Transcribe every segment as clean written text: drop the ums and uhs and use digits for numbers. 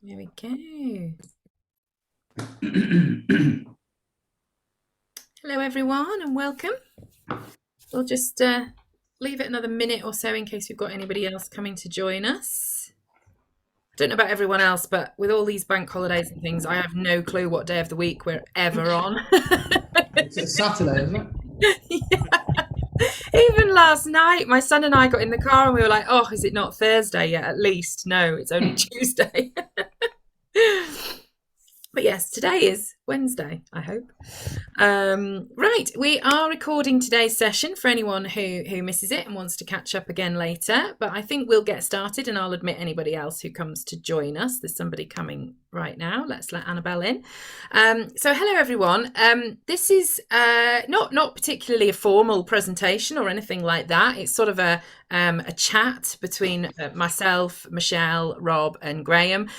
There we go. Hello everyone and welcome. We'll just leave it another minute or so in case we've got anybody else coming to join us. I don't know about everyone else, but with all these bank holidays and things, I have no clue what day of the week we're ever on. It's Saturday, isn't it? Yeah. Even last night, my son and I got in the car and we were like, oh, is it not Thursday yet? At least. No, it's only Tuesday. But yes, today is Wednesday, I hope. Right, we are recording today's session for anyone who misses it and wants to catch up again later. But I think we'll get started and I'll admit anybody else who comes to join us. There's somebody coming right now. Let's let Annabelle in. So hello, everyone. This is not particularly a formal presentation or anything like that. It's sort of a chat between myself, Michelle, Rob and Graham.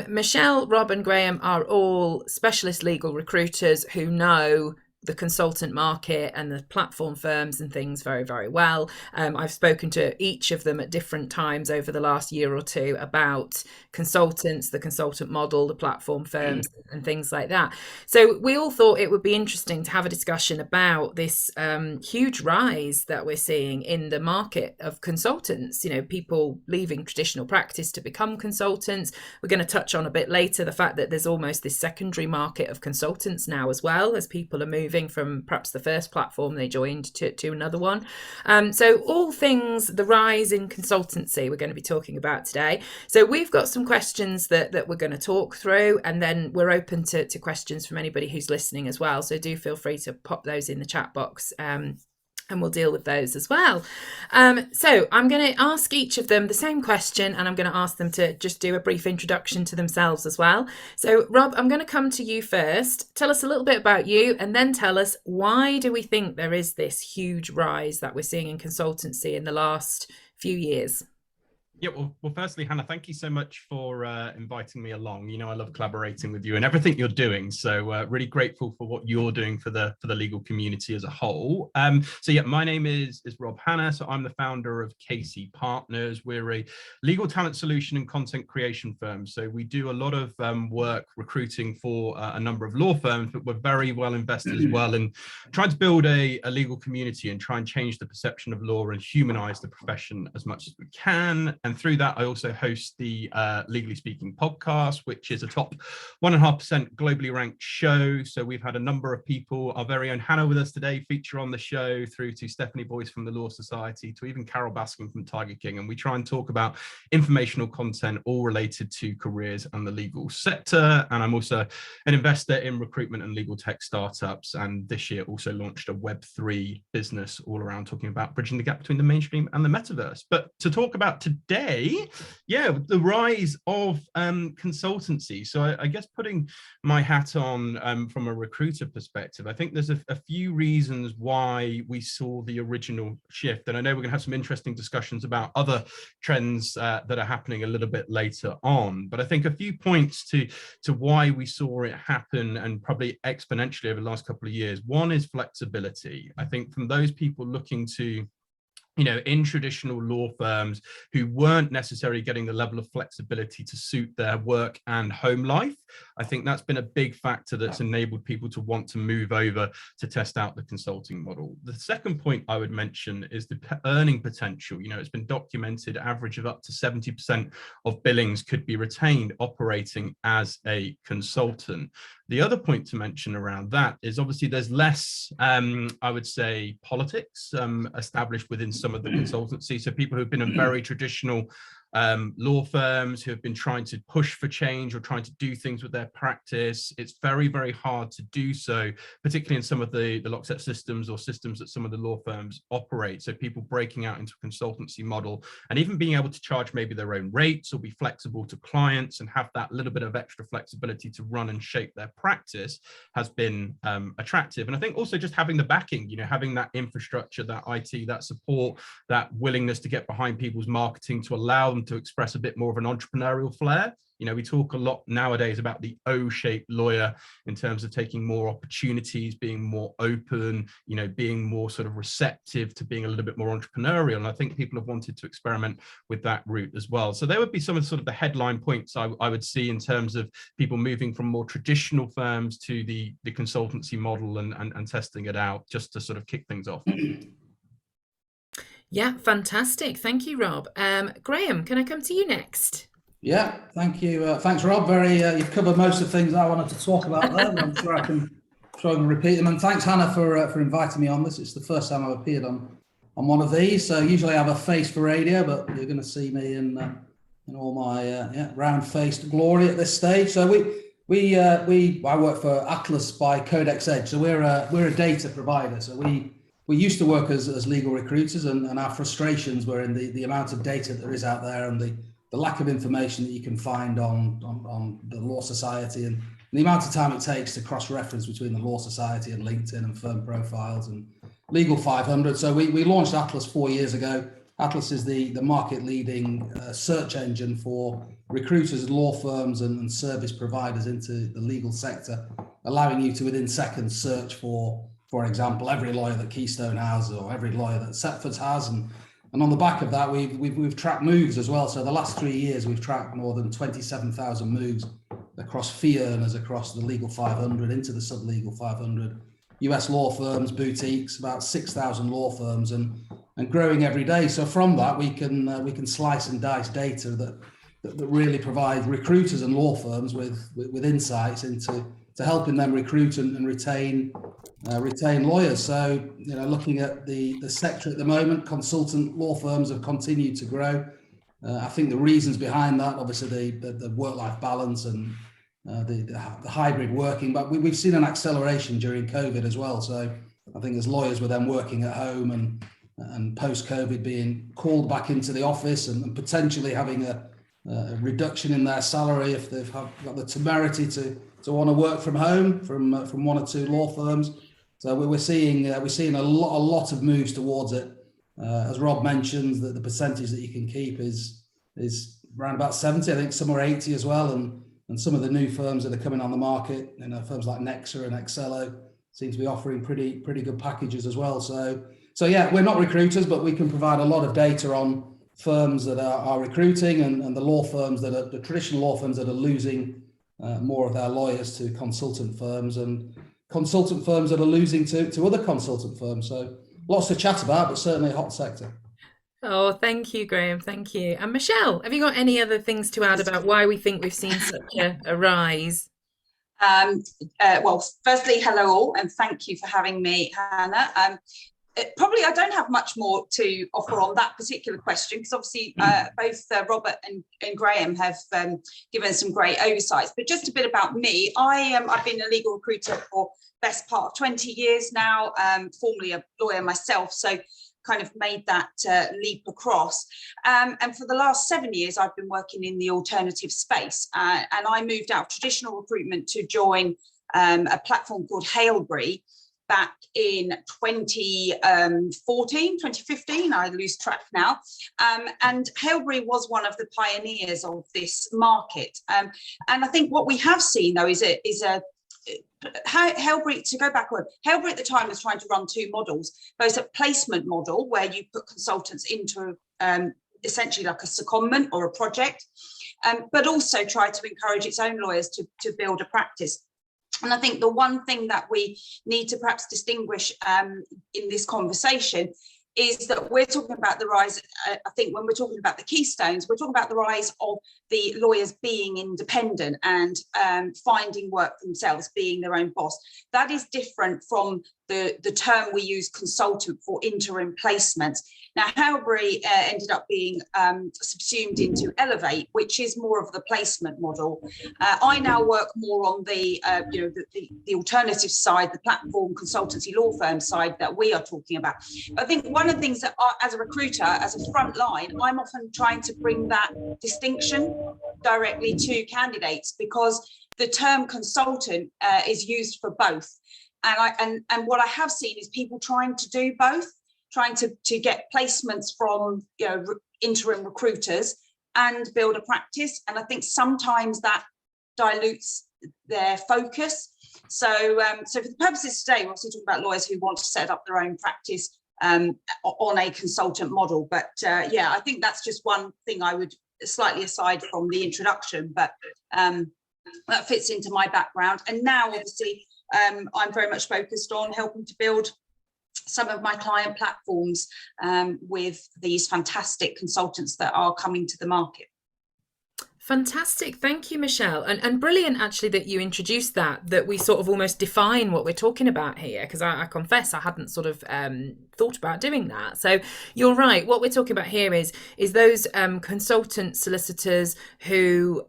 Michelle, Rob and Graham are all specialist legal recruiters who know the consultant market and the platform firms and things very, very well. I've spoken to each of them at different times over the last year or two about consultants, the consultant model, the platform firms and things like that. So we all thought it would be interesting to have a discussion about this huge rise that we're seeing in the market of consultants, people leaving traditional practice to become consultants. We're going to touch on a bit later the fact that there's almost this secondary market of consultants now as well, as people are moving from perhaps the first platform they joined to another one. So all things the rise in consultancy we're going to be talking about today. So we've got some questions that we're going to talk through, and then we're open to questions from anybody who's listening as well. So do feel free to pop those in the chat box. And we'll deal with those as well. So I'm going to ask each of them the same question, and I'm going to ask them to just do a brief introduction to themselves as well. So Rob, I'm going to come to you first. Tell us a little bit about you, and then tell us, why do we think there is this huge rise that we're seeing in consultancy in the last few years? Yeah, well, firstly, Hannah, thank you so much for inviting me along. I love collaborating with you and everything you're doing. So really grateful for what you're doing for the legal community as a whole. So yeah, my name is Rob Hanna. So I'm the founder of KC Partners. We're a legal talent solution and content creation firm. So we do a lot of work recruiting for a number of law firms, but we're very well invested as well in trying to build a legal community and try and change the perception of law and humanize the profession as much as we can. And through that, I also host the Legally Speaking podcast, which is a top 1.5% globally ranked show. So we've had a number of people, our very own Hanna with us today, feature on the show, through to Stephanie Boyce from the Law Society, to even Carol Baskin from Tiger King. And we try and talk about informational content, all related to careers and the legal sector. And I'm also an investor in recruitment and legal tech startups. And this year also launched a Web3 business all around talking about bridging the gap between the mainstream and the metaverse. But to talk about today, the rise of consultancy. So I guess putting my hat on from a recruiter perspective, I think there's a few reasons why we saw the original shift. And I know we're going to have some interesting discussions about other trends that are happening a little bit later on. But I think a few points to why we saw it happen, and probably exponentially over the last couple of years. One is flexibility. I think from those people looking to in traditional law firms who weren't necessarily getting the level of flexibility to suit their work and home life, I think that's been a big factor that's enabled people to want to move over to test out the consulting model. The second point I would mention is the earning potential. It's been documented, average of up to 70% of billings could be retained operating as a consultant. The other point to mention around that is obviously there's less, I would say, politics established within some of the consultancy. So people who've been in very traditional law firms who have been trying to push for change or trying to do things with their practice, it's very, very hard to do so, particularly in some of the lockstep systems or systems that some of the law firms operate. So people breaking out into a consultancy model and even being able to charge maybe their own rates or be flexible to clients and have that little bit of extra flexibility to run and shape their practice has been attractive. And I think also just having the backing, having that infrastructure, that IT, that support, that willingness to get behind people's marketing to allow them wanted to express a bit more of an entrepreneurial flair. You know, we talk a lot nowadays about the O-shaped lawyer in terms of taking more opportunities, being more open, you know, being more sort of receptive to being a little bit more entrepreneurial. And I think people have wanted to experiment with that route as well. So there would be some of sort of the headline points I would see in terms of people moving from more traditional firms to the consultancy model and testing it out, just to sort of kick things off. Yeah, fantastic. Thank you, Rob. Graham, can I come to you next? Yeah, thank you. Thanks, Rob. You've covered most of the things I wanted to talk about there, but I'm sure I can try and repeat them. And thanks, Hannah, for inviting me on this. It's the first time I've appeared on one of these. So usually I have a face for radio, but you're going to see me in all my round-faced glory at this stage. So I work for Atlas by Codex Edge. So we're a data provider. So we used to work as legal recruiters, and our frustrations were in the amount of data that there is out there and the lack of information that you can find on the Law Society, and the amount of time it takes to cross-reference between the Law Society and LinkedIn and firm profiles and Legal 500. So we launched Atlas 4 years ago. Atlas is the market-leading search engine for recruiters, law firms and service providers into the legal sector, allowing you to within seconds search for example, every lawyer that Keystone has or every lawyer that Setford's has. And on the back of that, we've tracked moves as well. So the last 3 years, we've tracked more than 27,000 moves across fee earners, across the Legal 500, into the sub-Legal 500, US law firms, boutiques, about 6,000 law firms, and growing every day. So from that, we can slice and dice data that really provide recruiters and law firms with insights into helping them recruit and retain lawyers. So, you know, looking at the sector at the moment, consultant law firms have continued to grow. I think the reasons behind that, obviously the work-life balance and the hybrid working, but we've seen an acceleration during COVID as well. So I think as lawyers were then working at home and post-COVID being called back into the office and potentially having a reduction in their salary if they've got the temerity to want to work from home from one or two law firms. So we're seeing a lot of moves towards it. As Rob mentions, that the percentage that you can keep is around about 70. I think some are 80 as well, and some of the new firms that are coming on the market, you know, firms like Nexa and Excello, seem to be offering pretty good packages as well. So yeah, we're not recruiters, but we can provide a lot of data on firms that are recruiting and the law firms that are the traditional law firms that are losing more of their lawyers to consultant firms, and consultant firms that are losing to other consultant firms. So lots to chat about, but certainly a hot sector. Oh, thank you, Graham. Thank you. And Michelle, have you got any other things to add about why we think we've seen such a rise? Well, firstly, hello all, and thank you for having me, Hannah. Probably I don't have much more to offer on that particular question, because obviously both Robert and Graham have given some great oversights. But just a bit about me. I've been a legal recruiter for best part of 20 years now, formerly a lawyer myself, so kind of made that leap across. And for the last 7 years, I've been working in the alternative space. And I moved out of traditional recruitment to join a platform called Hailbury back in 2015, I lose track now. And Hailbury was one of the pioneers of this market. And I think what we have seen, though, is Hailbury, to go backward, Hailbury at the time was trying to run two models. Both a placement model, where you put consultants into essentially like a secondment or a project, but also tried to encourage its own lawyers to build a practice. And I think the one thing that we need to perhaps distinguish in this conversation is that we're talking about the rise, I think when we're talking about the keystones, we're talking about the rise of the lawyers being independent and finding work for themselves, being their own boss. That is different from the term we use, consultant, for interim placements. Now, Hailbury ended up being subsumed into Elevate, which is more of the placement model. I now work more on the alternative side, the platform consultancy law firm side that we are talking about. I think one of the things that as a recruiter, as a front line, I'm often trying to bring that distinction directly to candidates, because the term consultant is used for both. And what I have seen is people trying to do both, trying to get placements from interim recruiters, and build a practice. And I think sometimes that dilutes their focus. So for the purposes today, we're obviously talking about lawyers who want to set up their own practice on a consultant model. But yeah, I think that's just one thing I would, slightly aside from the introduction, but that fits into my background. And now, obviously, I'm very much focused on helping to build some of my client platforms with these fantastic consultants that are coming to the market. Fantastic. Thank you, Michelle. And brilliant, actually, that you introduced that we sort of almost define what we're talking about here, because I confess I hadn't sort of thought about doing that. So you're right. What we're talking about here is those consultant solicitors who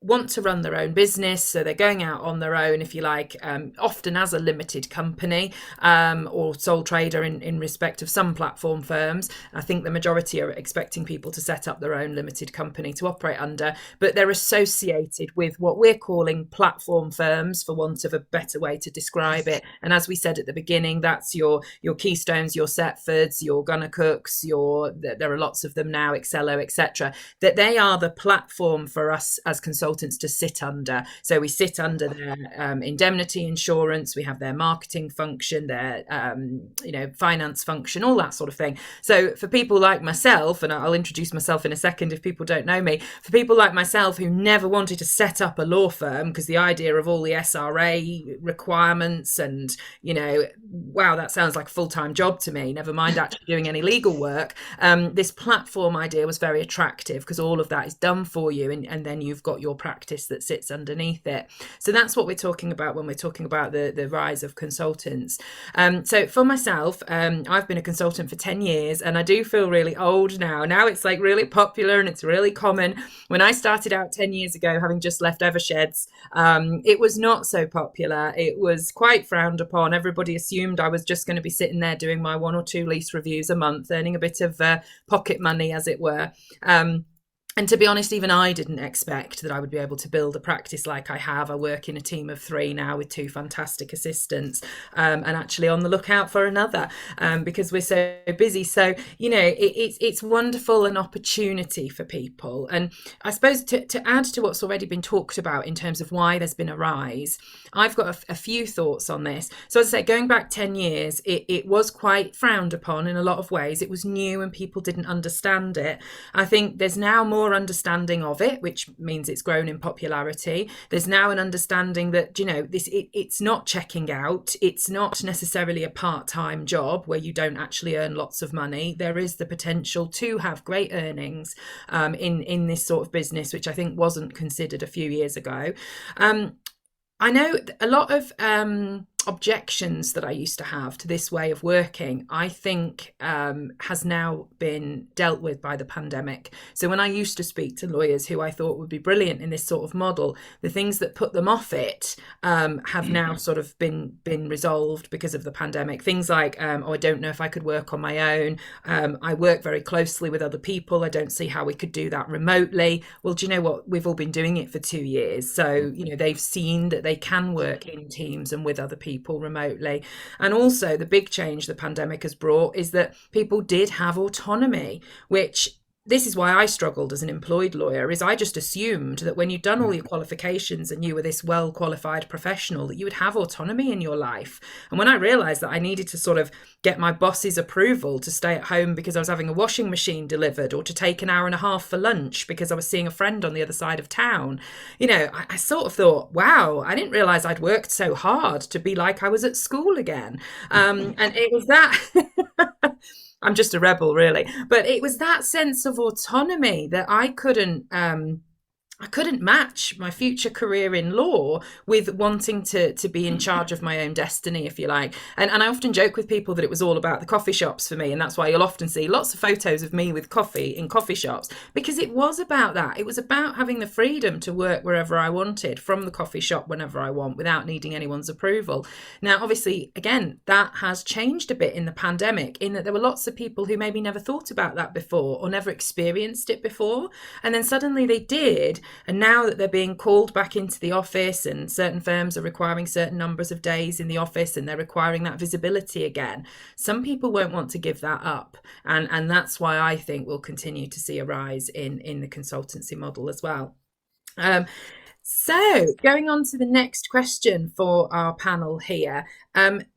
want to run their own business, so they're going out on their own, if you like, often as a limited company or sole trader in respect of some platform firms. I think the majority are expecting people to set up their own limited company to operate under, but they're associated with what we're calling platform firms, for want of a better way to describe it. And as we said at the beginning, that's your Keystones, your Setfords, your Gunner Cooks, there are lots of them now, Excello, etc. That they are the platform for us as consultants to sit under. So we sit under their indemnity insurance, we have their marketing function, their finance function, all that sort of thing. So for people like myself, and I'll introduce myself in a second if people don't know me, for people like myself who never wanted to set up a law firm because the idea of all the SRA requirements and, wow, that sounds like a full-time job to me, never mind actually doing any legal work, this platform idea was very attractive because all of that is done for you, and then you've got your practice that sits underneath it. So that's what we're talking about when we're talking about the rise of consultants. So for myself, I've been a consultant for 10 years and I do feel really old now. Now it's like really popular and it's really common. When I started out 10 years ago, having just left Eversheds, it was not so popular. It was quite frowned upon. Everybody assumed I was just going to be sitting there doing my 1 or 2 lease reviews a month, earning a bit of pocket money, as it were. And to be honest, even I didn't expect that I would be able to build a practice like I have. I work in a team of 3 now with 2 fantastic assistants, and actually on the lookout for another because we're so busy. So, it's wonderful, an opportunity for people. And I suppose to add to what's already been talked about in terms of why there's been a rise, I've got a few thoughts on this. So as I say, going back 10 years, it was quite frowned upon in a lot of ways. It was new and people didn't understand it. I think there's now more understanding of it, which means it's grown in popularity. There's now an understanding that it's not checking out, it's not necessarily a part-time job where you don't actually earn lots of money. There is the potential to have great earnings in this sort of business, which I think wasn't considered a few years ago. I know a lot of objections that I used to have to this way of working, I think has now been dealt with by the pandemic. So when I used to speak to lawyers who I thought would be brilliant in this sort of model, the things that put them off it have now sort of been resolved because of the pandemic. Things like, I don't know if I could work on my own. I work very closely with other people. I don't see how we could do that remotely. Well, do you know what? We've all been doing it for 2 years. So, they've seen that they can work in teams and with other people remotely. And also the big change the pandemic has brought is that people did have autonomy, which this is why I struggled as an employed lawyer, is I just assumed that when you'd done all your qualifications and you were this well-qualified professional, that you would have autonomy in your life. And when I realised that I needed to sort of get my boss's approval to stay at home because I was having a washing machine delivered, or to take an hour and a half for lunch because I was seeing a friend on the other side of town, I sort of thought, wow, I didn't realise I'd worked so hard to be like I was at school again. And it was that... I'm just a rebel, really. But it was that sense of autonomy that I couldn't match my future career in law with wanting to be in charge of my own destiny, if you like. And I often joke with people that it was all about the coffee shops for me. And that's why you'll often see lots of photos of me with coffee in coffee shops, because it was about that. It was about having the freedom to work wherever I wanted from the coffee shop whenever I want without needing anyone's approval. Now, obviously, again, that has changed a bit in the pandemic, in that there were lots of people who maybe never thought about that before or never experienced it before. And then suddenly they did. And now that they're being called back into the office, and certain firms are requiring certain numbers of days in the office, and they're requiring that visibility again, some people won't want to give that up. And that's why I think we'll continue to see a rise in the consultancy model as well. So going on to the next question for our panel here.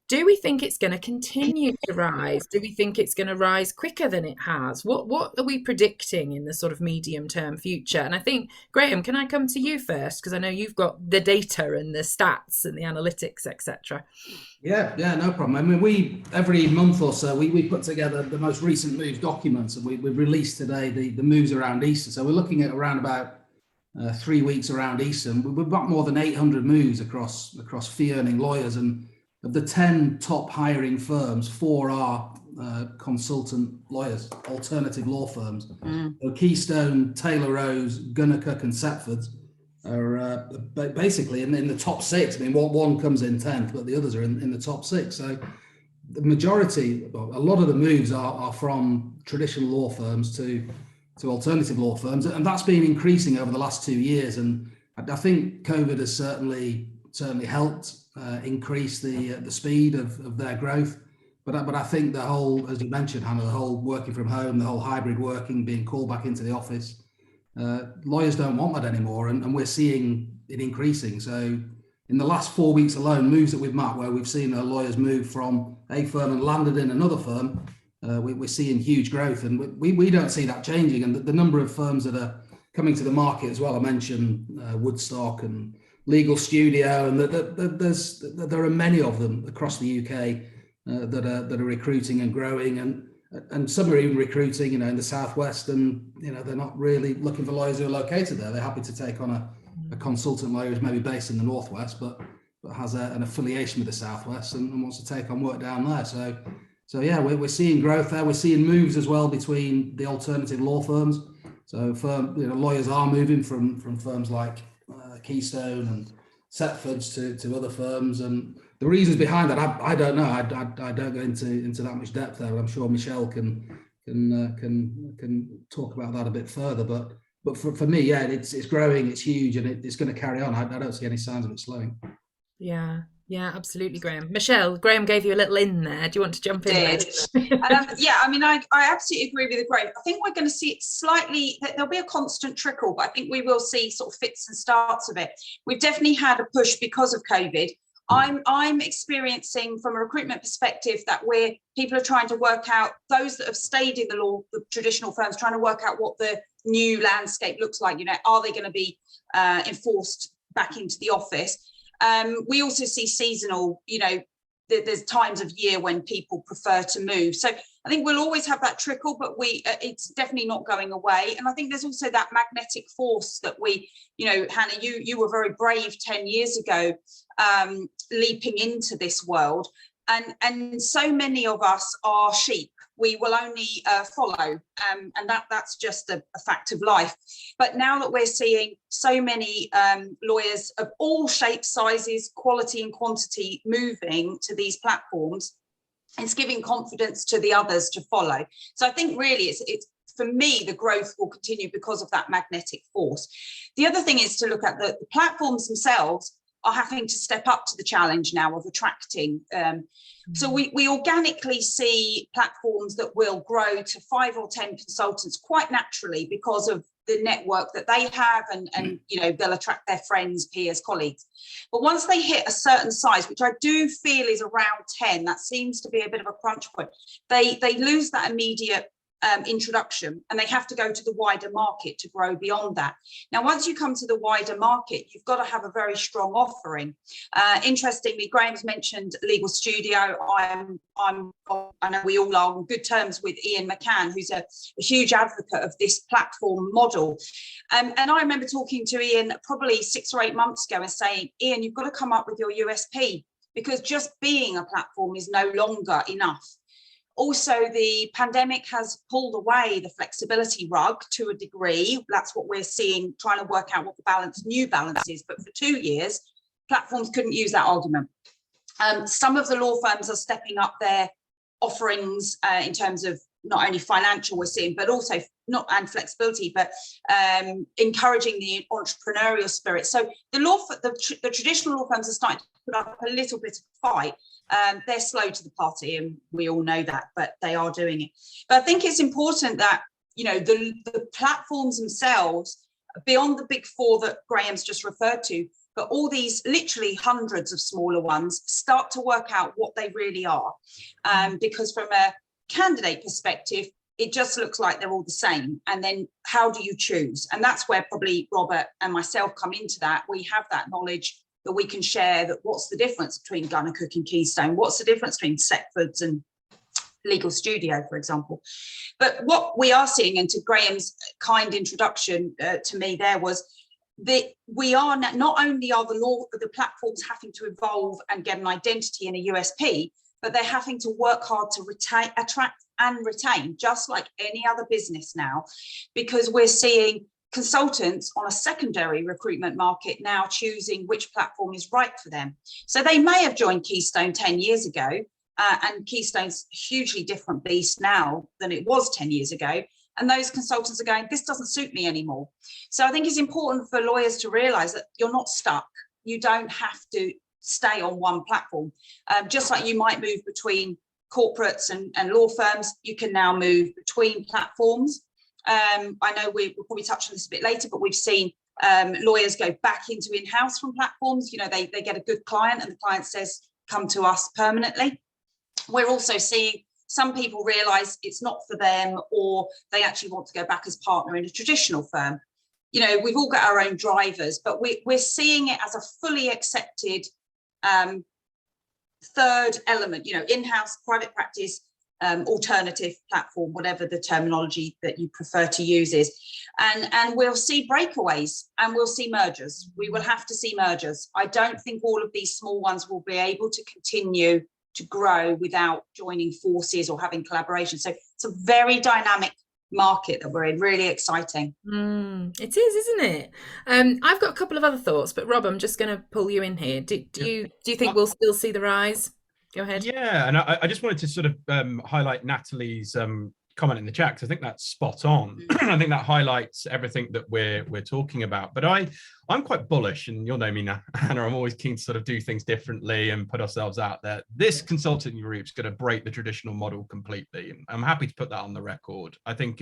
Do we think it's going to continue to rise? Do we think it's going to rise quicker than it has? What are we predicting in the sort of medium term future? And I think, Graham, can I come to you first? Because I know you've got the data and the stats and the analytics, etc. Yeah, no problem. I mean, we every month or so we put together the most recent moves documents, and we've released today the moves around Easter. So we're looking at around about 3 weeks around Easter. We've got more than 800 moves across fee earning lawyers, and of the 10 top hiring firms, 4 are consultant lawyers, alternative law firms. So Keystone, Taylor Rose, Gunnar Cook and Setford are basically in the top 6. I mean, one comes in 10th, but the others are in the top 6. So the majority, a lot of the moves are from traditional law firms to alternative law firms, and that's been increasing over the last 2 years. And I think COVID has certainly helped increase the speed of their growth. But I think the whole, as you mentioned, Hannah, the whole working from home, the whole hybrid working, being called back into the office, lawyers don't want that anymore, and we're seeing it increasing. So in the last 4 weeks alone, moves that we've mapped where we've seen lawyers move from a firm and landed in another firm, we're seeing huge growth, and we don't see that changing. And the number of firms that are coming to the market as well, I mentioned Woodstock and Legal Studio, and there are many of them across the UK that are recruiting and growing, and some are even recruiting, in the Southwest, and they're not really looking for lawyers who are located there. They're happy to take on a consultant lawyer who's maybe based in the Northwest, but has an affiliation with the Southwest and wants to take on work down there. So yeah, we're seeing growth there. We're seeing moves as well between the alternative law firms. So lawyers are moving from firms like Keystone and Setfords to other firms, and the reasons behind that I don't know. I don't go into that much depth there. I'm sure Michelle can talk about that a bit further. But for me, yeah, it's growing, it's huge, and it's going to carry on. I don't see any signs of it slowing. Yeah, absolutely, Graham. Michelle, Graham gave you a little in there. Do you want to jump in? Yeah, I mean, I absolutely agree with Graham. I think we're going to see it slightly, there'll be a constant trickle, but I think we will see sort of fits and starts of it. We've definitely had a push because of COVID. I'm experiencing from a recruitment perspective that people are trying to work out, those that have stayed in the traditional firms, trying to work out what the new landscape looks like. Are they going to be enforced back into the office? We also see seasonal, there's times of year when people prefer to move. So I think we'll always have that trickle, but it's definitely not going away. And I think there's also that magnetic force that Hannah, you were very brave 10 years ago, leaping into this world. And so many of us are sheep. We will only follow, and that's just a fact of life. But now that we're seeing so many lawyers of all shapes, sizes, quality and quantity moving to these platforms, it's giving confidence to the others to follow. So I think really it's for me, the growth will continue because of that magnetic force. The other thing is to look at the platforms themselves are having to step up to the challenge now of attracting. So we organically see platforms that will grow to 5 or 10 consultants quite naturally because of the network that they have, and they'll attract their friends, peers, colleagues. But once they hit a certain size, which I do feel is around 10, that seems to be a bit of a crunch point, they lose that immediate introduction, and they have to go to the wider market to grow beyond that. Now, once you come to the wider market, you've got to have a very strong offering. Interestingly, Graham's mentioned Legal Studio. I know we all are on good terms with Ian McCann, who's a huge advocate of this platform model. And I remember talking to Ian probably 6 or 8 months ago and saying, Ian, you've got to come up with your USP, because just being a platform is no longer enough. Also, the pandemic has pulled away the flexibility rug to a degree. That's what we're seeing, trying to work out what the new balance is. But for 2 years, platforms couldn't use that argument. Some of the law firms are stepping up their offerings in terms of not only financial we're seeing, but also and flexibility, but encouraging the entrepreneurial spirit. So the traditional law firms are starting to put up a little bit of a fight. They're slow to the party, and we all know that, but they are doing it. But I think it's important that, you know, the platforms themselves, beyond the big four that Graham's just referred to, but all these literally hundreds of smaller ones start to work out what they really are. Because from a candidate perspective, it just looks like they're all the same. And then how do you choose? And that's where probably Robert and myself come into that. We have that knowledge that we can share, that what's the difference between Gunner, Cook and Keystone? What's the difference between Setfords and Legal Studio, for example? But what we are seeing, and to Graham's kind introduction to me there, was that we are not only are the platforms having to evolve and get an identity and a USP, but they're having to work hard to attract and retain, just like any other business now, because we're seeing consultants on a secondary recruitment market now choosing which platform is right for them. So they may have joined Keystone 10 years ago, and Keystone's a hugely different beast now than it was 10 years ago. And those consultants are going, this doesn't suit me anymore. So I think it's important for lawyers to realise that you're not stuck. You don't have to stay on one platform. Just like you might move between corporates and law firms, you can now move between platforms. I know we'll probably touch on this a bit later, but we've seen lawyers go back into in-house from platforms. You know, they get a good client and the client says, come to us permanently. We're also seeing some people realise it's not for them, or they actually want to go back as partner in a traditional firm. You know, we've all got our own drivers, but we're seeing it as a fully accepted third element, you know, in-house, private practice, alternative platform, whatever the terminology that you prefer to use is. And we'll see breakaways and we'll see mergers. We will have to see mergers. I don't think all of these small ones will be able to continue to grow without joining forces or having collaboration. So it's a very dynamic market that we're in, really exciting. It is, isn't it? I've got a couple of other thoughts, but Rob, I'm just going to pull you in here. Do you think we'll still see the rise? Go ahead. Yeah, and I just wanted to sort of highlight Natalie's comment in the chat, because I think that's spot on. I think that highlights everything that we're talking about. But I'm quite bullish, and you'll know me now, Hannah. I'm always keen to sort of do things differently and put ourselves out there. This consulting group's going to break the traditional model completely, and I'm happy to put that on the record. I think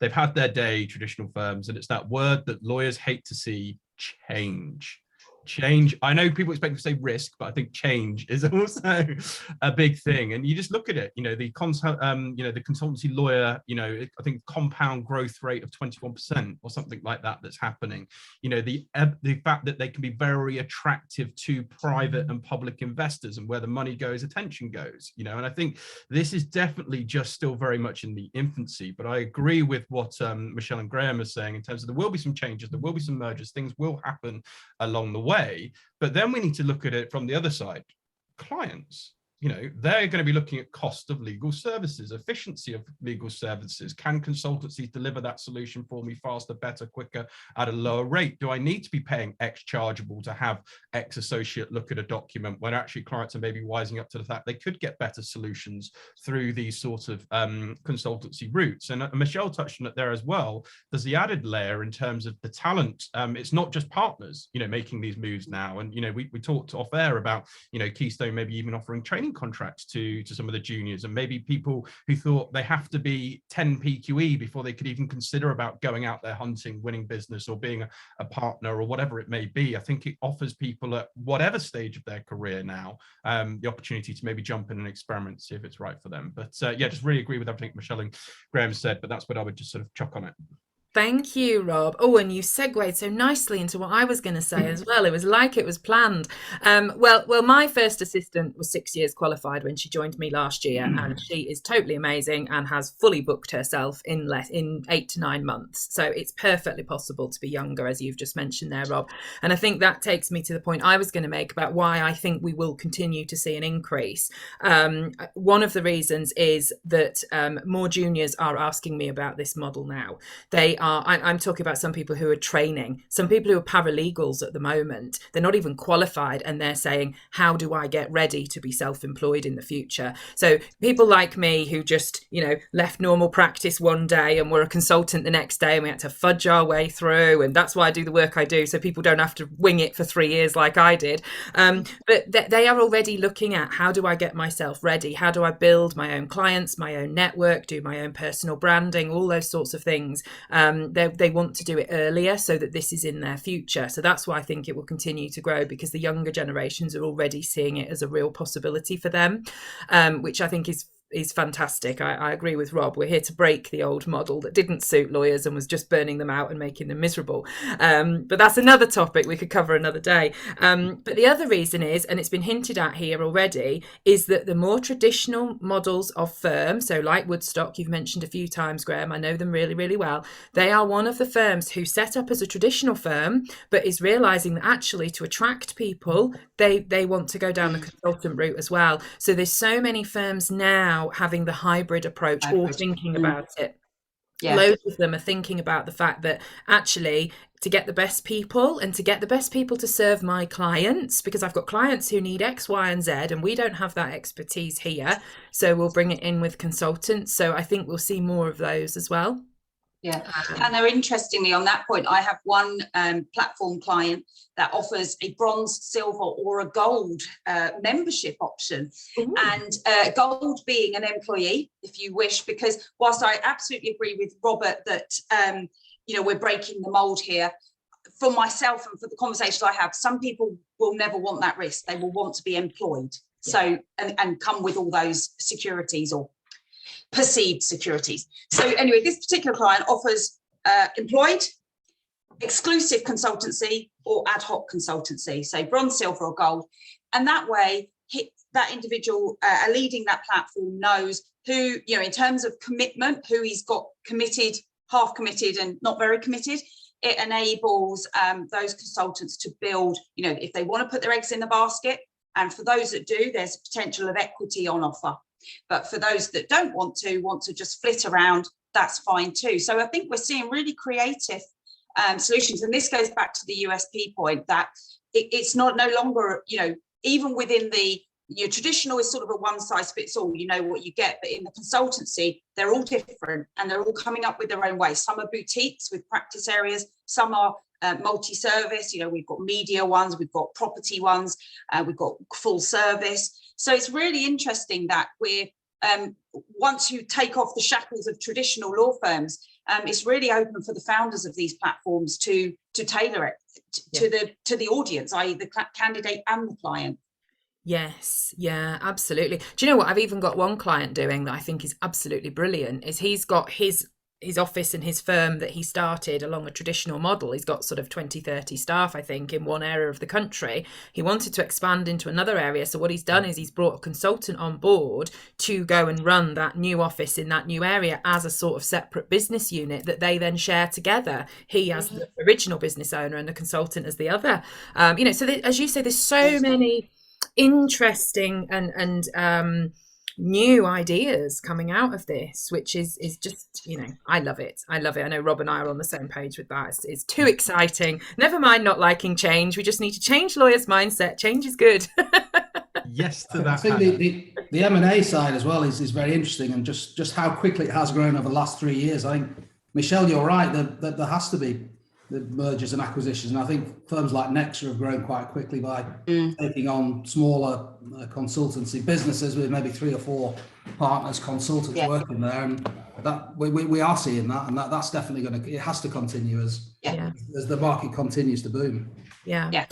they've had their day, traditional firms, and it's that word that lawyers hate to see: change. I know people expect to say risk, but I think change is also a big thing. And you just look at it, you know, the consultancy lawyer, you know, I think compound growth rate of 21% or something like that that's happening. You know, the fact that they can be very attractive to private and public investors, and where the money goes, attention goes, you know. And I think this is definitely just still very much in the infancy. But I agree with what Michelle and Graham are saying in terms of there will be some changes, there will be some mergers, things will happen along the way. But then we need to look at it from the other side. Clients, you know, they're going to be looking at cost of legal services, efficiency of legal services. Can consultancies deliver that solution for me faster, better, quicker, at a lower rate? Do I need to be paying X chargeable to have X associate look at a document, when actually clients are maybe wising up to the fact they could get better solutions through these sorts of consultancy routes? And Michelle touched on it there as well. There's the added layer in terms of the talent. It's not just partners, you know, making these moves now. And, you know, we talked off air about, you know, Keystone maybe even offering training contracts to some of the juniors, and maybe people who thought they have to be 10 PQE before they could even consider about going out there hunting, winning business, or being a partner, or whatever it may be. I think it offers people at whatever stage of their career now the opportunity to maybe jump in and experiment, see if it's right for them. But yeah, just really agree with everything Michelle and Graham said, but that's what I would just sort of chuck on it. Thank you, Rob. Oh, and you segued so nicely into what I was going to say as well. It was like it was planned. Well, my first assistant was 6 years qualified when she joined me last year, and she is totally amazing and has fully booked herself in 8 to 9 months. So it's perfectly possible to be younger, as you've just mentioned there, Rob. And I think that takes me to the point I was going to make about why I think we will continue to see an increase. One of the reasons is that more juniors are asking me about this model now. They I'm talking about some people who are training, some people who are paralegals at the moment. They're not even qualified, and they're saying, how do I get ready to be self-employed in the future? So people like me who just, left normal practice one day and were a consultant the next day, and we had to fudge our way through, and that's why I do the work I do, so people don't have to wing it for 3 years like I did. But they are already looking at, how do I get myself ready? How do I build my own clients, my own network, do my own personal branding, all those sorts of things. They want to do it earlier so that this is in their future. So that's why I think it will continue to grow, because the younger generations are already seeing it as a real possibility for them, which I think is fantastic. I agree with Rob. We're here to break the old model that didn't suit lawyers and was just burning them out and making them miserable. But that's another topic we could cover another day. But the other reason is, and it's been hinted at here already, is that the more traditional models of firms, so like Woodstock, you've mentioned a few times, Graham, I know them really, really well. They are one of the firms who set up as a traditional firm, but is realizing that actually to attract people, they want to go down the consultant route as well. So there's so many firms now having the hybrid approach or thinking about it. Yeah. Loads of them are thinking about the fact that actually to get the best people and to get the best people to serve my clients, because I've got clients who need X, Y, and Z, and we don't have that expertise here. So we'll bring it in with consultants. So I think we'll see more of those as well. Yeah, and they're interestingly on that point, I have one platform client that offers a bronze, silver or a gold membership option. Ooh. And gold being an employee, if you wish, because whilst I absolutely agree with Robert that, we're breaking the mold here, for myself and for the conversations I have, some people will never want that risk. They will want to be employed. Yeah. So, and come with all those securities or perceived securities. So anyway, this particular client offers employed, exclusive consultancy or ad hoc consultancy, so bronze, silver or gold. And that way, that individual leading that platform knows who, in terms of commitment, who he's got committed, half committed and not very committed. It enables those consultants to build, if they want to put their eggs in the basket. And for those that do, there's a potential of equity on offer. But for those that don't want to just flit around, that's fine too. So I think we're seeing really creative solutions. And this goes back to the USP point that it's no longer, even within your traditional is sort of a one size fits all, what you get. But in the consultancy, they're all different and they're all coming up with their own way. Some are boutiques with practice areas, some are multi-service, we've got media ones, we've got property ones, we've got full service. So it's really interesting that we're, once you take off the shackles of traditional law firms, it's really open for the founders of these platforms to tailor it to the audience, i.e. the candidate and the client. Yes, yeah, absolutely. Do you know what I've even got one client doing that I think is absolutely brilliant, is he's got his office and his firm that he started along a traditional model. He's got sort of 20-30 staff, I think, in one area of the country. He wanted to expand into another area. So what he's done is he's brought a consultant on board to go and run that new office in that new area as a sort of separate business unit that they then share together. He as the original business owner and the consultant as the other. So as you say, there's so many interesting and new ideas coming out of this, which is just, I love it. I know Rob and I are on the same page with that. It's too exciting. Never mind not liking change. We just need to change lawyers' mindset. Change is good. Yes to that. I think the M&A side as well is very interesting, and just how quickly it has grown over the last 3 years. I think, Michelle, you're right, that there has to be the mergers and acquisitions. And I think firms like Nexa have grown quite quickly by taking on smaller consultancy businesses with maybe 3 or 4 partners, consultants working there. And that we are seeing that, and that's definitely it has to continue as the market continues to boom. Yeah.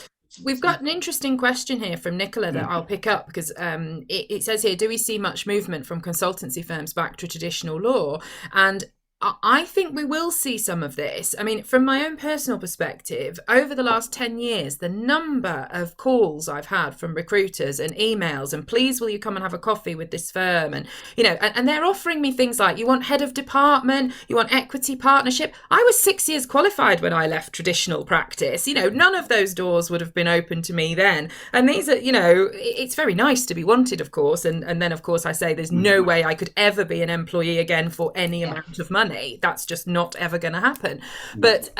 We've got an interesting question here from Nicola that I'll pick up, because it says here, do we see much movement from consultancy firms back to traditional law? And I think we will see some of this. I mean, from my own personal perspective, over the last 10 years, the number of calls I've had from recruiters and emails and please, will you come and have a coffee with this firm? And, and they're offering me things like, you want head of department, you want equity partnership. I was 6 years qualified when I left traditional practice. None of those doors would have been open to me then. And these are, it's very nice to be wanted, of course. And then, of course, I say there's no way I could ever be an employee again for any amount of money. money. That's just not ever going to happen. But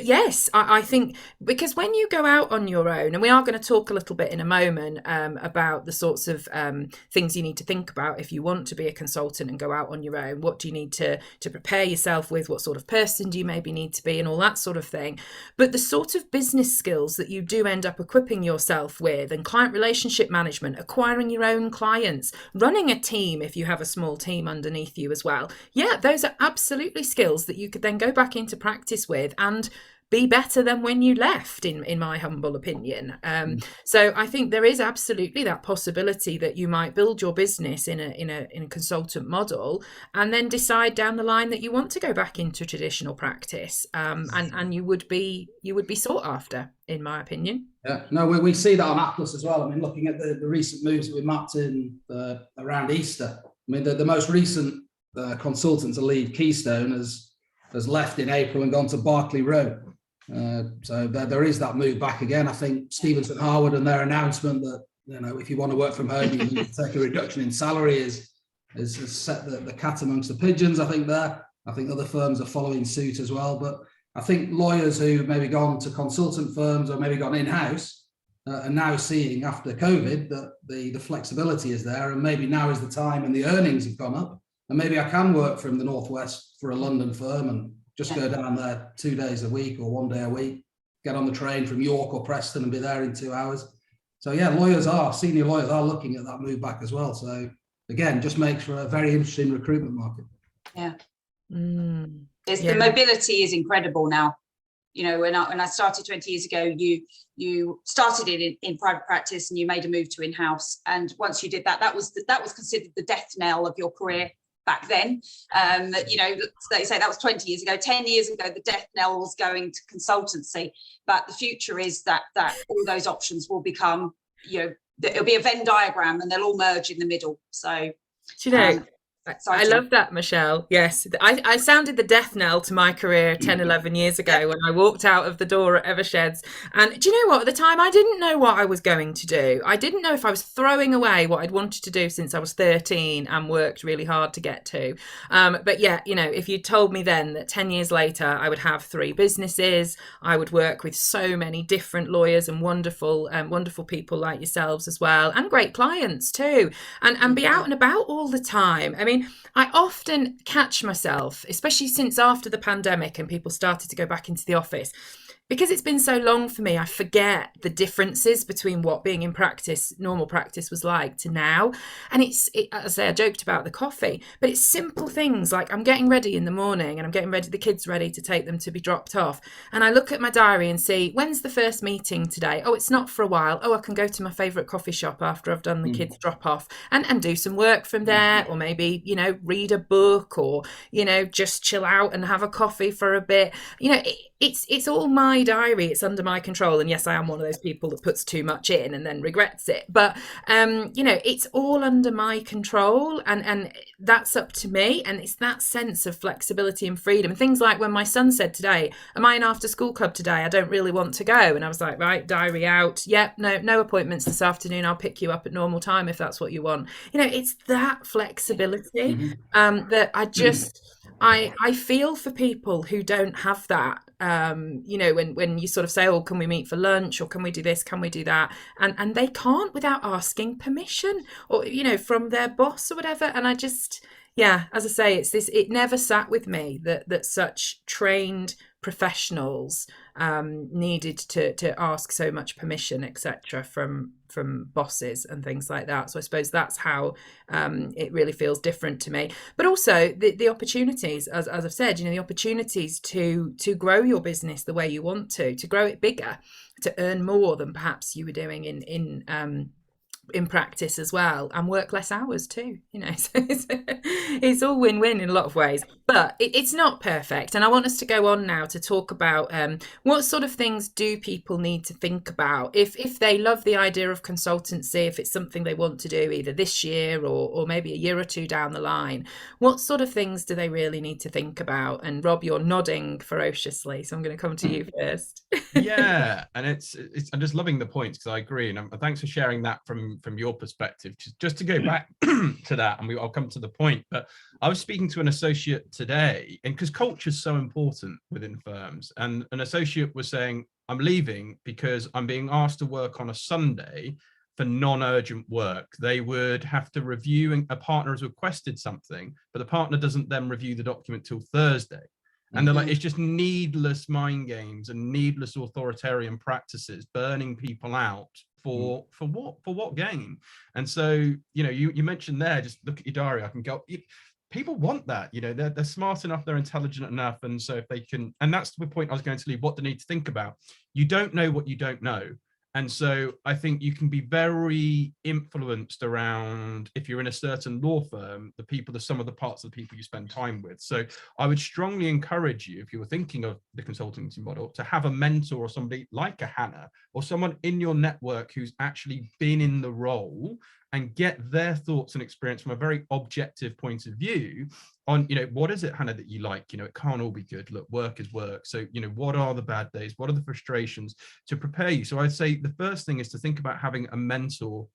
yes, I think, because when you go out on your own, and we are going to talk a little bit in a moment about the sorts of things you need to think about if you want to be a consultant and go out on your own. What do you need to prepare yourself with? What sort of person do you maybe need to be, and all that sort of thing. But the sort of business skills that you do end up equipping yourself with, and client relationship management, acquiring your own clients, running a team if you have a small team underneath you as well. Yeah, those are absolutely skills that you could then go back into practice with and be better than when you left, in my humble opinion. So I think there is absolutely that possibility that you might build your business in a consultant model, and then decide down the line that you want to go back into traditional practice, and you would be sought after, in my opinion. Yeah, no, we see that on Atlas as well. I mean, looking at the recent moves that we mapped in around Easter. I mean, the most recent consultant to leave Keystone has left in April and gone to Berkeley Road. So there is that move back again. I think Stevenson Harwood and their announcement that, you know, if you want to work from home, you need to take a reduction in salary has set the cat amongst the pigeons. I think other firms are following suit as well. But I think lawyers who maybe gone to consultant firms or maybe gone in-house are now seeing, after COVID, that the flexibility is there, and maybe now is the time, and the earnings have gone up, and maybe I can work from the Northwest for a London firm and just go down there 2 days a week or 1 day a week, get on the train from York or Preston and be there in 2 hours. So yeah, senior lawyers are looking at that move back as well. So again, just makes for a very interesting recruitment market. Yeah. The mobility is incredible now. You know, when I started 20 years ago, you started in private practice and you made a move to in-house. And once you did that, that was considered the death knell of your career back then. You know, they say that was 20 years ago. 10 years ago, the death knell was going to consultancy. But the future is that all those options will become, you know, it'll be a Venn diagram and they'll all merge in the middle. So, do you know, I love that, Michelle. Yes, I sounded the death knell to my career 10, 11 years ago when I walked out of the door at Eversheds. And do you know what? At the time, I didn't know what I was going to do. I didn't know if I was throwing away what I'd wanted to do since I was 13 and worked really hard to get to. But yeah, you know, if you told me then that 10 years later, I would have 3 businesses, I would work with so many different lawyers and wonderful people like yourselves as well, and great clients too, and be out and about all the time. I mean, I often catch myself, especially since after the pandemic and people started to go back into the office, because it's been so long for me, I forget the differences between what being in practice, normal practice, was like to now. And as I say, I joked about the coffee, but it's simple things like I'm getting ready in the morning and I'm getting the kids ready to take them to be dropped off. And I look at my diary and see, when's the first meeting today? Oh, it's not for a while. Oh, I can go to my favourite coffee shop after I've done the kids drop off and do some work from there, or maybe, you know, read a book, or, you know, just chill out and have a coffee for a bit. You know, it's all my diary, it's under my control. And yes, I am one of those people that puts too much in and then regrets it, but you know, it's all under my control, and that's up to me. And it's that sense of flexibility and freedom. And things like when my son said today, am I an after school club today? I don't really want to go. And I was like, right, diary out. Yep, no appointments this afternoon. I'll pick you up at normal time if that's what you want. You know, it's that flexibility that I feel for people who don't have that. You know, when you sort of say, oh, can we meet for lunch, or can we do this, can we do that, and they can't without asking permission, or, you know, from their boss or whatever. And I just, yeah, as I say, it never sat with me that such trained professionals needed to ask so much permission, etc., from bosses and things like that. So I suppose that's how it really feels different to me. But also the opportunities, as I've said, you know, the opportunities to grow your business the way you want to grow it bigger, to earn more than perhaps you were doing in practice as well, and work less hours too, you know. So it's all win-win in a lot of ways, but it's not perfect. And I want us to go on now to talk about what sort of things do people need to think about if they love the idea of consultancy, if it's something they want to do either this year or maybe a year or two down the line. What sort of things do they really need to think about? And Rob, you're nodding ferociously, so I'm going to come to you first. Yeah, and it's I'm just loving the points, because I agree, and thanks for sharing that from from your perspective, just to go back to that, and I'll come to the point. But I was speaking to an associate today, and because culture is so important within firms, and an associate was saying, I'm leaving because I'm being asked to work on a Sunday for non-urgent work. They would have to review, and a partner has requested something, but the partner doesn't then review the document till Thursday. And they're like, it's just needless mind games and needless authoritarian practices, burning people out for what gain? And so, you mentioned there, just look at your diary. I can go. People want that, they're smart enough, they're intelligent enough, and so if they can, and that's the point I was going to leave. What they need to think about. You don't know what you don't know. And so I think you can be very influenced around, if you're in a certain law firm, some of the parts of the people you spend time with. So I would strongly encourage you, if you were thinking of the consultancy model, to have a mentor or somebody like a Hanna or someone in your network who's actually been in the role, and get their thoughts and experience from a very objective point of view on, what is it, Hanna, that you like? It can't all be good. Look, work is work. So, what are the bad days? What are the frustrations, to prepare you? So I'd say the first thing is to think about having a mentor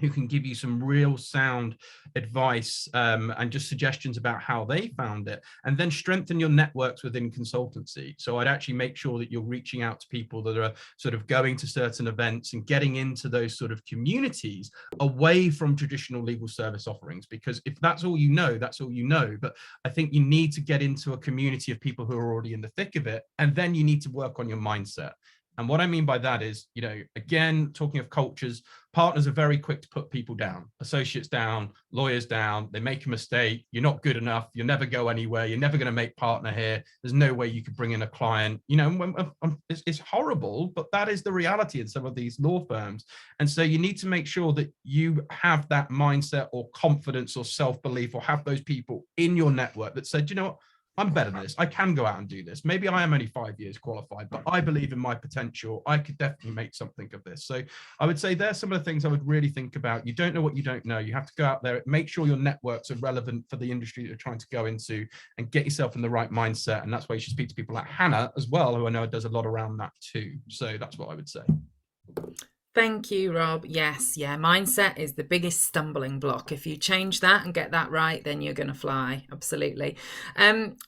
who can give you some real sound advice and just suggestions about how they found it, and then strengthen your networks within consultancy. So I'd actually make sure that you're reaching out to people that are sort of going to certain events and getting into those sort of communities away from traditional legal service offerings, because if that's all you know, that's all you know. But I think you need to get into a community of people who are already in the thick of it, and then you need to work on your mindset. And what I mean by that is, again, talking of cultures, partners are very quick to put people down, associates down, lawyers down. They make a mistake. You're not good enough. You'll never go anywhere. You're never going to make partner here. There's no way you could bring in a client. It's horrible, but that is the reality in some of these law firms. And so you need to make sure that you have that mindset or confidence or self-belief, or have those people in your network that said, what? I'm better than this. I can go out and do this. Maybe I am only 5 years qualified, but I believe in my potential. I could definitely make something of this. So I would say there's some of the things I would really think about. You don't know what you don't know. You have to go out there, make sure your networks are relevant for the industry that you're trying to go into, and get yourself in the right mindset. And that's why you should speak to people like Hanna as well, who I know does a lot around that too. So that's what I would say. Thank you, Rob. Yes, mindset is the biggest stumbling block. If you change that and get that right, then you're going to fly. Absolutely.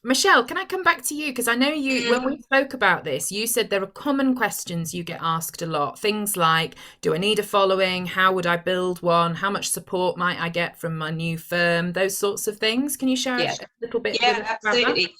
Michelle, can I come back to you? Because I know when we spoke about this, you said there are common questions you get asked a lot. Things like, do I need a following? How would I build one? How much support might I get from my new firm? Those sorts of things. Can you share a little bit? Yeah, absolutely.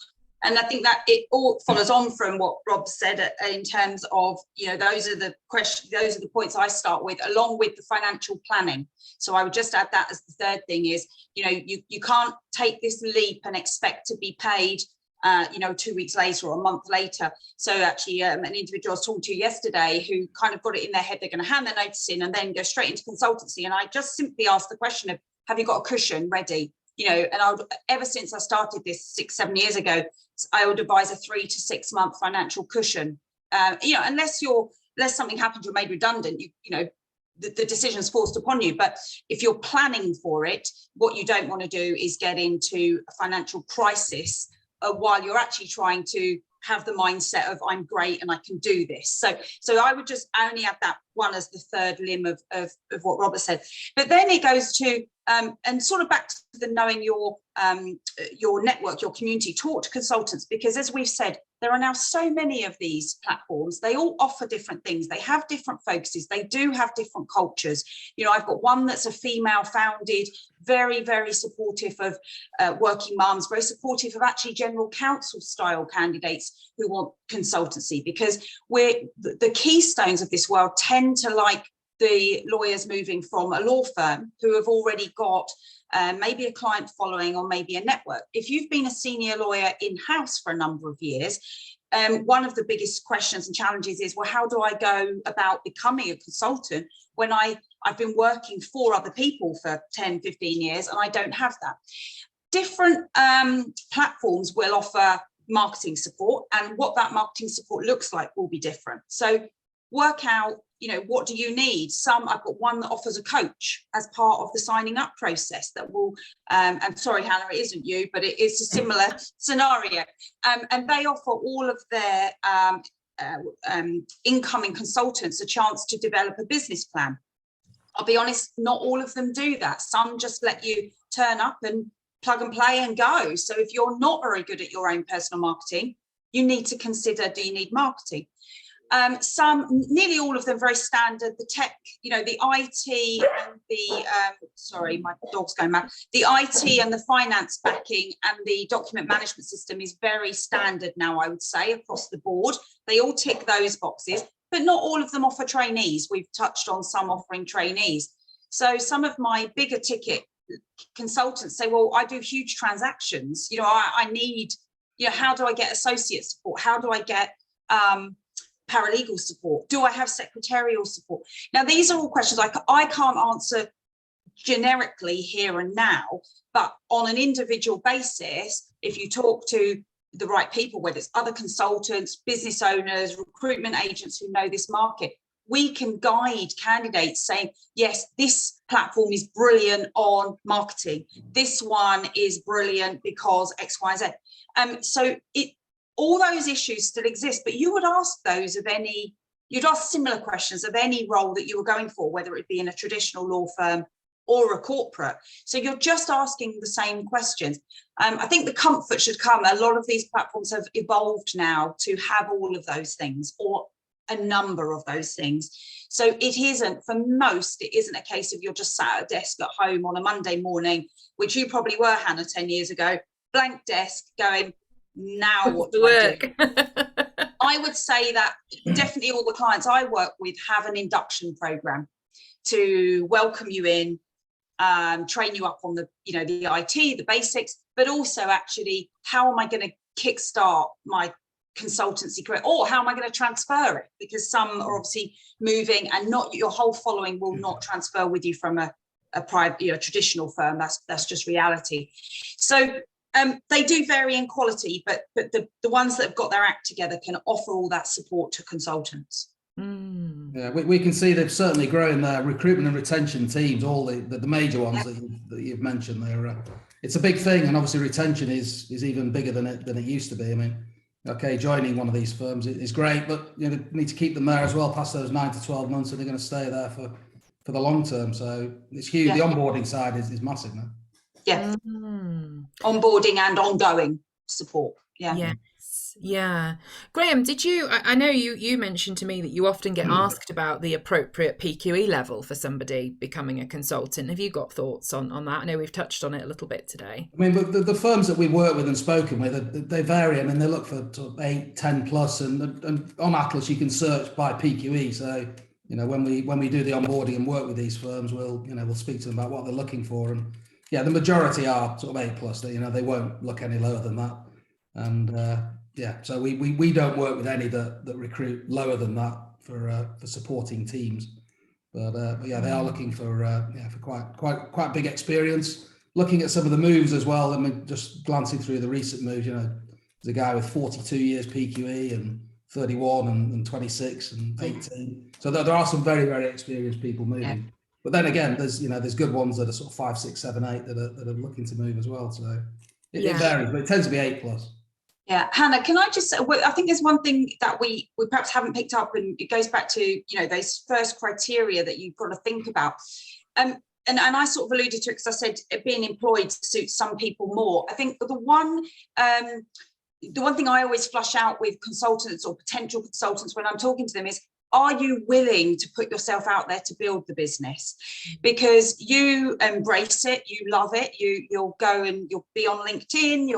And I think that it all follows on from what Rob said in terms of, those are the questions, those are the points I start with, along with the financial planning. So I would just add that as the third thing is, you can't take this leap and expect to be paid, 2 weeks later or a month later. So actually an individual I was talking to yesterday who kind of got it in their head, they're going to hand their notice in and then go straight into consultancy. And I just simply asked the question of, have you got a cushion ready? And ever since I started this 6-7 years ago, I would advise a 3 to 6 month financial cushion. Unless something happens, you're made redundant, the decision's forced upon you. But if you're planning for it, what you don't want to do is get into a financial crisis while you're actually trying to have the mindset of I'm great and I can do this. So I would just only add that one as the third limb of what Robert said. But then it goes to and sort of back to the knowing your network, your community. Talk to consultants, because as we've said, there are now so many of these platforms. They all offer different things. They have different focuses. They do have different cultures. I've got one that's a female founded, very, very supportive of working mums, very supportive of actually general counsel style candidates who want consultancy, because the keystones of this world tend to like the lawyers moving from a law firm who have already got maybe a client following or maybe a network. If you've been a senior lawyer in-house for a number of years, one of the biggest questions and challenges is, well, how do I go about becoming a consultant when I've been working for other people for 10, 15 years and I don't have that? Different platforms will offer marketing support, and what that marketing support looks like will be different. So work out, what do you need? I've got one that offers a coach as part of the signing up process that will, I'm sorry, Hanna, it isn't you, but it is a similar scenario. And they offer all of their incoming consultants a chance to develop a business plan. I'll be honest, not all of them do that. Some just let you turn up and plug and play and go. So if you're not very good at your own personal marketing, you need to consider, do you need marketing? Nearly all of them very standard, the tech, you know, the IT and the, sorry, my dog's going mad. The IT and the finance backing and the document management system is very standard now, I would say, across the board. They all tick those boxes, but not all of them offer trainees. We've touched on some offering trainees. So some of my bigger ticket consultants say, well, I do huge transactions. You know, I need, you know, how do I get associate support? How do I get paralegal support? Do I have secretarial support? Now, these are all questions I can't answer generically here and now, but on an individual basis, if you talk to the right people, whether it's other consultants, business owners, recruitment agents who know this market, we can guide candidates saying, yes, this platform is brilliant on marketing. This one is brilliant because X, Y, Z. So all those issues still exist, but you would ask those of any, you'd ask similar questions of any role that you were going for, whether it be in a traditional law firm or a corporate. So you're just asking the same questions. I think the comfort should come. A lot of these platforms have evolved now to have all of those things, or a number of those things. So it isn't, for most, it isn't a case of you're just sat at a desk at home on a Monday morning, which you probably were, Hannah, 10 years ago, blank desk going, now what do I do? I would say that definitely all the clients I work with have an induction program to welcome you in, train you up on the, you know, the IT, the basics, but also actually, how am I going to kickstart my consultancy career, or how am I going to transfer it? Because some are obviously moving, and not your whole following will not transfer with you from a private, you know, traditional firm. That's just reality. So they do vary in quality, but the ones that have got their act together can offer all that support to consultants. Yeah, we can see they've certainly grown their recruitment and retention teams, all the major ones that you've mentioned there. It's a big thing, and obviously retention is even bigger than it used to be. I mean, okay, joining one of these firms is great, but you know, they need to keep them there as well past those 9 to 12 months, and they're going to stay there for the long term. So it's huge. Yeah. The onboarding side is massive now. Yeah, onboarding and ongoing support. Yeah. Yes. Yeah. Graham, did you, I know you mentioned to me that you often get asked about the appropriate PQE level for somebody becoming a consultant. Have you got thoughts on that? I know we've touched on it a little bit today. I mean, but the firms that we work with and spoken with, they vary. I mean, they look for 8, 10 plus, and on Atlas you can search by PQE. So, you know, when we do the onboarding and work with these firms, we'll speak to them about what they're looking for. And yeah, the majority are sort of 8 plus. They won't look any lower than that. And so we don't work with any that recruit lower than that for supporting teams. But yeah, they are looking for quite big experience. Looking at some of the moves as well. I mean, just glancing through the recent moves, you know, there's a guy with 42 years PQE and 31 and 26 and 18. So there are some very, very experienced people moving. Yeah. But then again, there's good ones that are sort of 5, 6, 7, 8 that are looking to move as well. So it varies, but it tends to be 8 plus. Yeah, Hannah, can I just say, I think there's one thing that we perhaps haven't picked up, and it goes back to, you know, those first criteria that you've got to think about. And I sort of alluded to it because I said being employed suits some people more. I think the one thing I always flush out with consultants or potential consultants when I'm talking to them is, are you willing to put yourself out there to build the business? Because you embrace it, you love it, you'll go and you'll be on LinkedIn,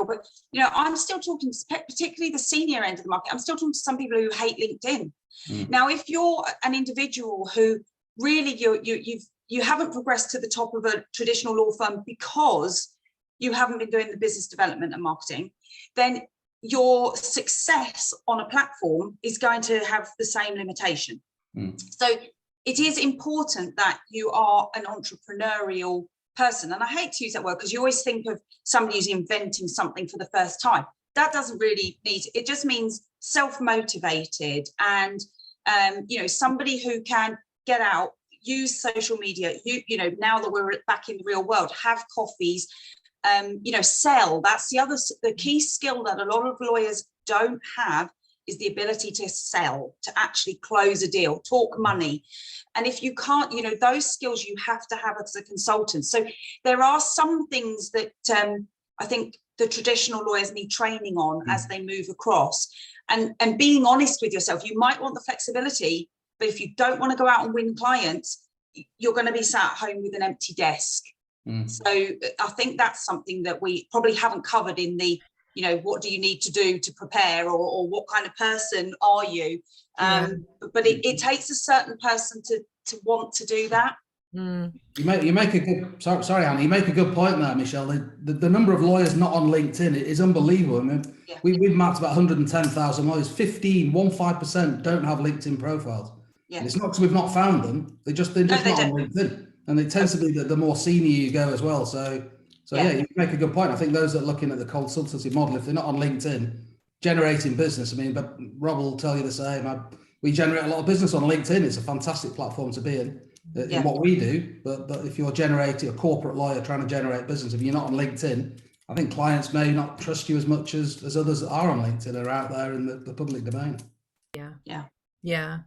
I'm still talking, particularly the senior end of the market, I'm still talking to some people who hate LinkedIn. Now, if you're an individual who really you haven't progressed to the top of a traditional law firm because you haven't been doing the business development and marketing, then your success on a platform is going to have the same limitation. So it is important that you are an entrepreneurial person. And I hate to use that word because you always think of somebody who's inventing something for the first time. That doesn't really need, it just means self-motivated and, somebody who can get out, use social media, now that we're back in the real world, have coffees, sell. That's the key skill that a lot of lawyers don't have is the ability to sell, to actually close a deal, talk money. And if you can't, you know, those skills you have to have as a consultant. So there are some things that I think the traditional lawyers need training on as they move across. And being honest with yourself, you might want the flexibility, but if you don't want to go out and win clients, you're going to be sat at home with an empty desk. So I think that's something that we probably haven't covered in the, you know, what do you need to do to prepare, or what kind of person are you? But it takes a certain person to want to do that. You make a good, sorry, Hanna, you make a good point there, Michelle. The number of lawyers not on LinkedIn is unbelievable. I mean, we've mapped about 110,000 lawyers. 15% don't have LinkedIn profiles. And it's not because we've not found them. They're just not on LinkedIn. And it tends to be that the more senior you go as well. So you make a good point. I think those that are looking at the consultancy model, if they're not on LinkedIn, generating business, I mean, but Rob will tell you the same. We generate a lot of business on LinkedIn. It's a fantastic platform to be in what we do. But if you're generating a corporate lawyer trying to generate business, if you're not on LinkedIn, I think clients may not trust you as much as others that are on LinkedIn are out there in the public domain. Yeah.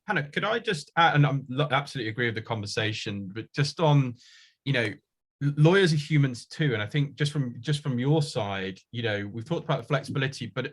Hanna, could I just add, and I absolutely agree with the conversation, but just on, you know, lawyers are humans too. And I think just from your side, you know, we've talked about the flexibility, but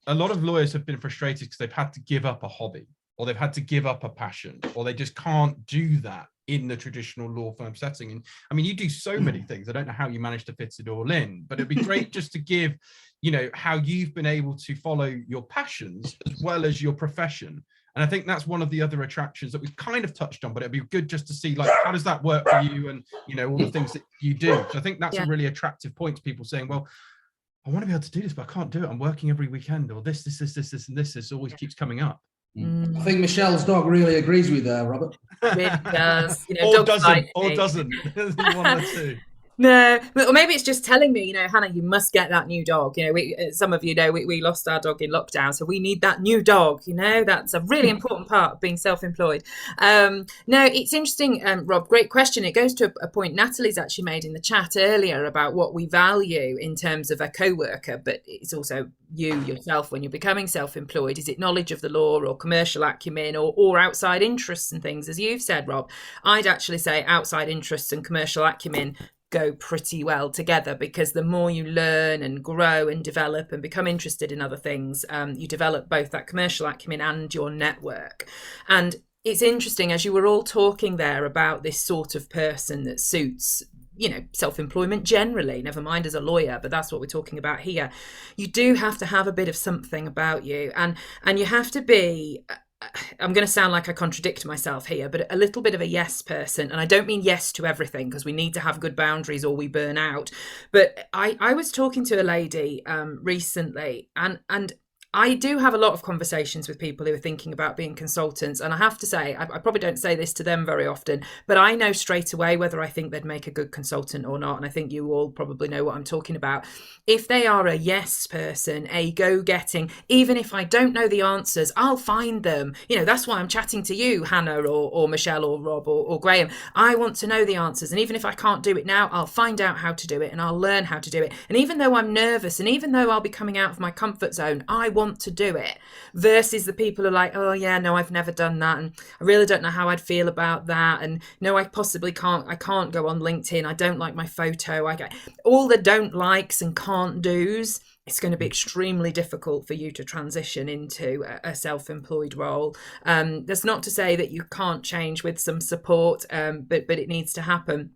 a lot of lawyers have been frustrated because they've had to give up a hobby, or they've had to give up a passion, or they just can't do that in the traditional law firm setting. And I mean, you do so many things. I don't know how you manage to fit it all in, but it'd be great just to give, you know, how you've been able to follow your passions as well as your profession. And I think that's one of the other attractions that we've kind of touched on, but it'd be good just to see, like, how does that work for you, and, you know, all the things that you do. So I think that's a really attractive point to people saying, well, I want to be able to do this, but I can't do it. I'm working every weekend, or this, and this always keeps coming up. I think Michelle's dog really agrees with you there, Robert. It does. You know, or doesn't. One or two. No, or maybe it's just telling me, you know, Hanna, you must get that new dog. You know, some of you know we lost our dog in lockdown, so we need that new dog. You know, that's a really important part of being self-employed. No, it's interesting, Rob. Great question. It goes to a point Natalie's actually made in the chat earlier about what we value in terms of a co-worker, but it's also you yourself when you're becoming self-employed. Is it knowledge of the law, or commercial acumen, or outside interests and things? As you've said, Rob, I'd actually say outside interests and commercial acumen go pretty well together, because the more you learn and grow and develop and become interested in other things, you develop both that commercial acumen and your network. And it's interesting, as you were all talking there about this sort of person that suits, you know, self-employment generally, never mind as a lawyer, but that's what we're talking about here. You do have to have a bit of something about you, and you have to be, I'm going to sound like I contradict myself here, but a little bit of a yes person. And I don't mean yes to everything, because we need to have good boundaries or we burn out. But I was talking to a lady recently, and I do have a lot of conversations with people who are thinking about being consultants. And I have to say, I probably don't say this to them very often, but I know straight away whether I think they'd make a good consultant or not. And I think you all probably know what I'm talking about. If they are a yes person, a go-getting, even if I don't know the answers, I'll find them. You know, that's why I'm chatting to you, Hanna, or Michelle, or Rob, or Graham. I want to know the answers. And even if I can't do it now, I'll find out how to do it, and I'll learn how to do it. And even though I'm nervous, and even though I'll be coming out of my comfort zone, I want to do it, versus the people who are like, oh yeah, no, I've never done that, and I really don't know how I'd feel about that, and no, I can't go on LinkedIn, I don't like my photo, I get all the don't likes and can't do's. It's going to be extremely difficult for you to transition into a self-employed role. That's not to say that you can't change with some support, but it needs to happen.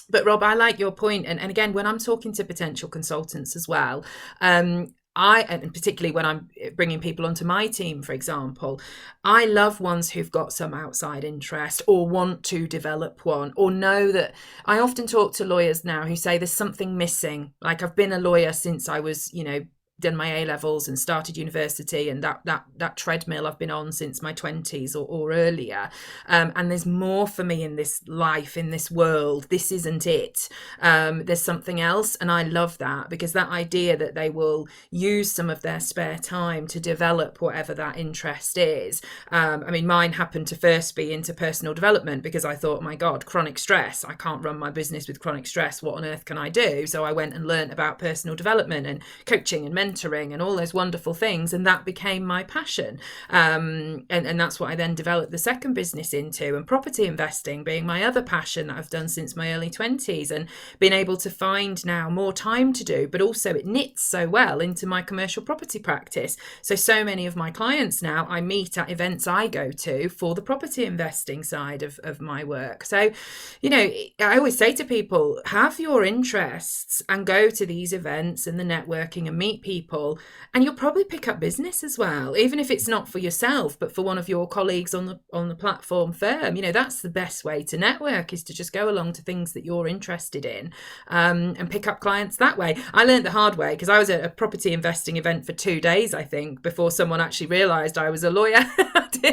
But Rob, I like your point, and again, when I'm talking to potential consultants as well, and particularly when I'm bringing people onto my team, for example, I love ones who've got some outside interest, or want to develop one, or know that. I often talk to lawyers now who say there's something missing. Like, I've been a lawyer since I was, you know, done my A-levels and started university, and that treadmill I've been on since my 20s or earlier, and there's more for me in this life, in this world. This isn't it. There's something else, and I love that, because that idea that they will use some of their spare time to develop whatever that interest is. I mean, mine happened to first be into personal development, because I thought, my God, chronic stress, I can't run my business with chronic stress, what on earth can I do? So I went and learnt about personal development and coaching and mentoring and all those wonderful things, and that became my passion. And that's what I then developed the second business into, and property investing being my other passion that I've done since my early 20s, and been able to find now more time to do, but also it knits so well into my commercial property practice. So many of my clients now I meet at events I go to for the property investing side of my work. So, you know, I always say to people, have your interests and go to these events and the networking and meet people, and you'll probably pick up business as well, even if it's not for yourself, but for one of your colleagues on the platform firm. You know, that's the best way to network, is to just go along to things that you're interested in, and pick up clients that way. I learned the hard way, because I was at a property investing event for 2 days, I think, before someone actually realised I was a lawyer.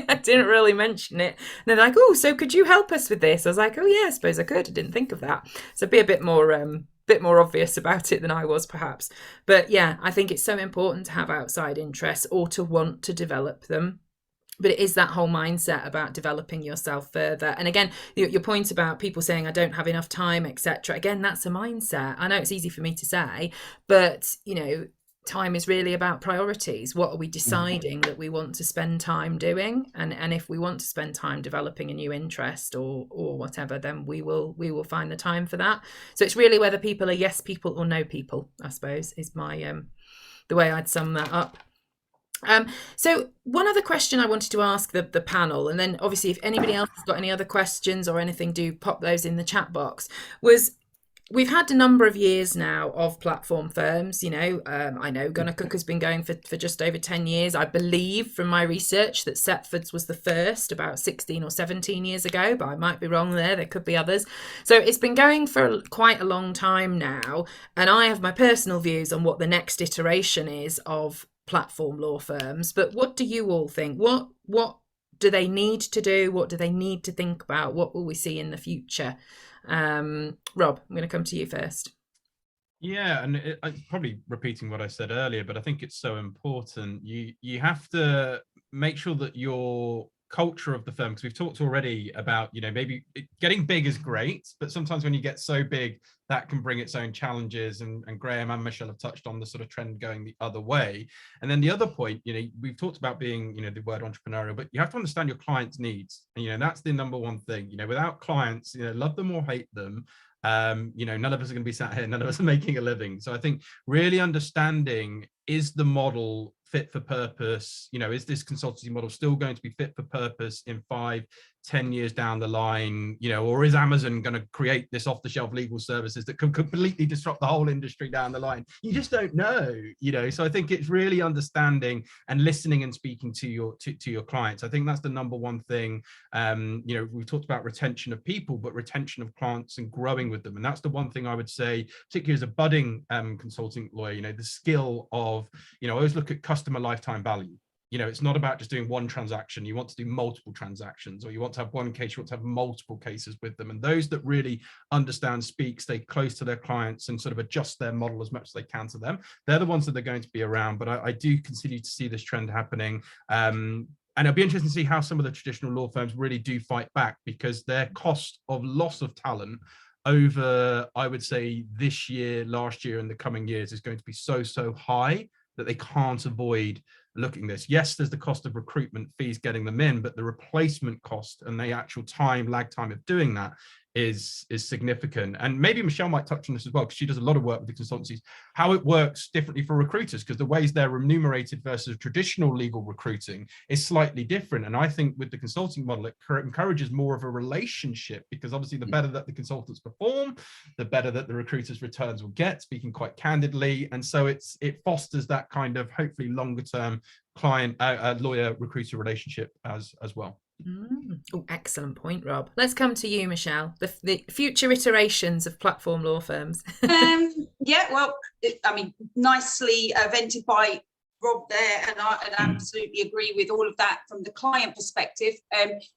I didn't really mention it. And they're like, oh, so could you help us with this? I was like, oh yeah, I suppose I could. I didn't think of that. So be a bit more obvious about it than I was, perhaps. But yeah, I think it's so important to have outside interests, or to want to develop them. But it is that whole mindset about developing yourself further. And again, your point about people saying I don't have enough time, etc. Again, that's a mindset. I know it's easy for me to say, but you know, time is really about priorities. What are we deciding that we want to spend time doing? And if we want to spend time developing a new interest or whatever, then we will find the time for that. So it's really whether people are yes people or no people, I suppose, is my the way I'd sum that up. So one other question I wanted to ask the panel, and then obviously if anybody else has got any other questions or anything, do pop those in the chat box, was we've had a number of years now of platform firms. You know, I know Gunnar Cook has been going for just over 10 years. I believe from my research that Setford's was the first about 16 or 17 years ago, but I might be wrong there. There could be others. So it's been going for quite a long time now. And I have my personal views on what the next iteration is of platform law firms. But what do you all think? What do they need to do? What do they need to think about? What will we see in the future? Rob, I'm going to come to you first. Yeah, and I'm probably repeating what I said earlier, but I think it's so important. You have to make sure that your culture of the firm, because we've talked already about, you know, maybe getting big is great, but sometimes when you get so big, that can bring its own challenges. And Graham and Michelle have touched on the sort of trend going the other way. And then the other point, you know, we've talked about being, you know, the word entrepreneurial, but you have to understand your clients' needs. And, you know, that's the number one thing. You know, without clients, you know, love them or hate them, you know, none of us are going to be sat here, none of us are making a living. So I think really understanding, is the model fit for purpose? You know, is this consultancy model still going to be fit for purpose in 5-10 years down the line? You know, or is Amazon going to create this off-the-shelf legal services that can completely disrupt the whole industry down the line? You just don't know, you know. So I think it's really understanding and listening and speaking to your clients. I think that's the number one thing. You know, we've talked about retention of people, but retention of clients and growing with them. And that's the one thing I would say, particularly as a budding consulting lawyer, you know, the skill of, you know, I always look at customer lifetime value. You know, it's not about just doing one transaction. You want to do multiple transactions, or you want to have one case, you want to have multiple cases with them. And those that really understand, speak, stay close to their clients and sort of adjust their model as much as they can to them, they're the ones that are going to be around. But I do continue to see this trend happening. And it'll be interesting to see how some of the traditional law firms really do fight back, because their cost of loss of talent over, I would say, this year, last year, and the coming years is going to be so high that they can't avoid looking this. Yes, there's the cost of recruitment fees getting them in, but the replacement cost and the actual lag time of doing that is significant. And maybe Michelle might touch on this as well, because she does a lot of work with the consultancies, how it works differently for recruiters, because the ways they're remunerated versus traditional legal recruiting is slightly different. And I think with the consulting model, it encourages more of a relationship, because obviously the better that the consultants perform, the better that the recruiters' returns will get, speaking quite candidly. And so it fosters that kind of hopefully longer term client lawyer recruiter relationship as well. Oh, excellent point, Rob. Let's come to you, Michelle. The future iterations of platform law firms. Yeah, well, I mean, nicely vented by Rob there, and I absolutely agree with all of that from the client perspective.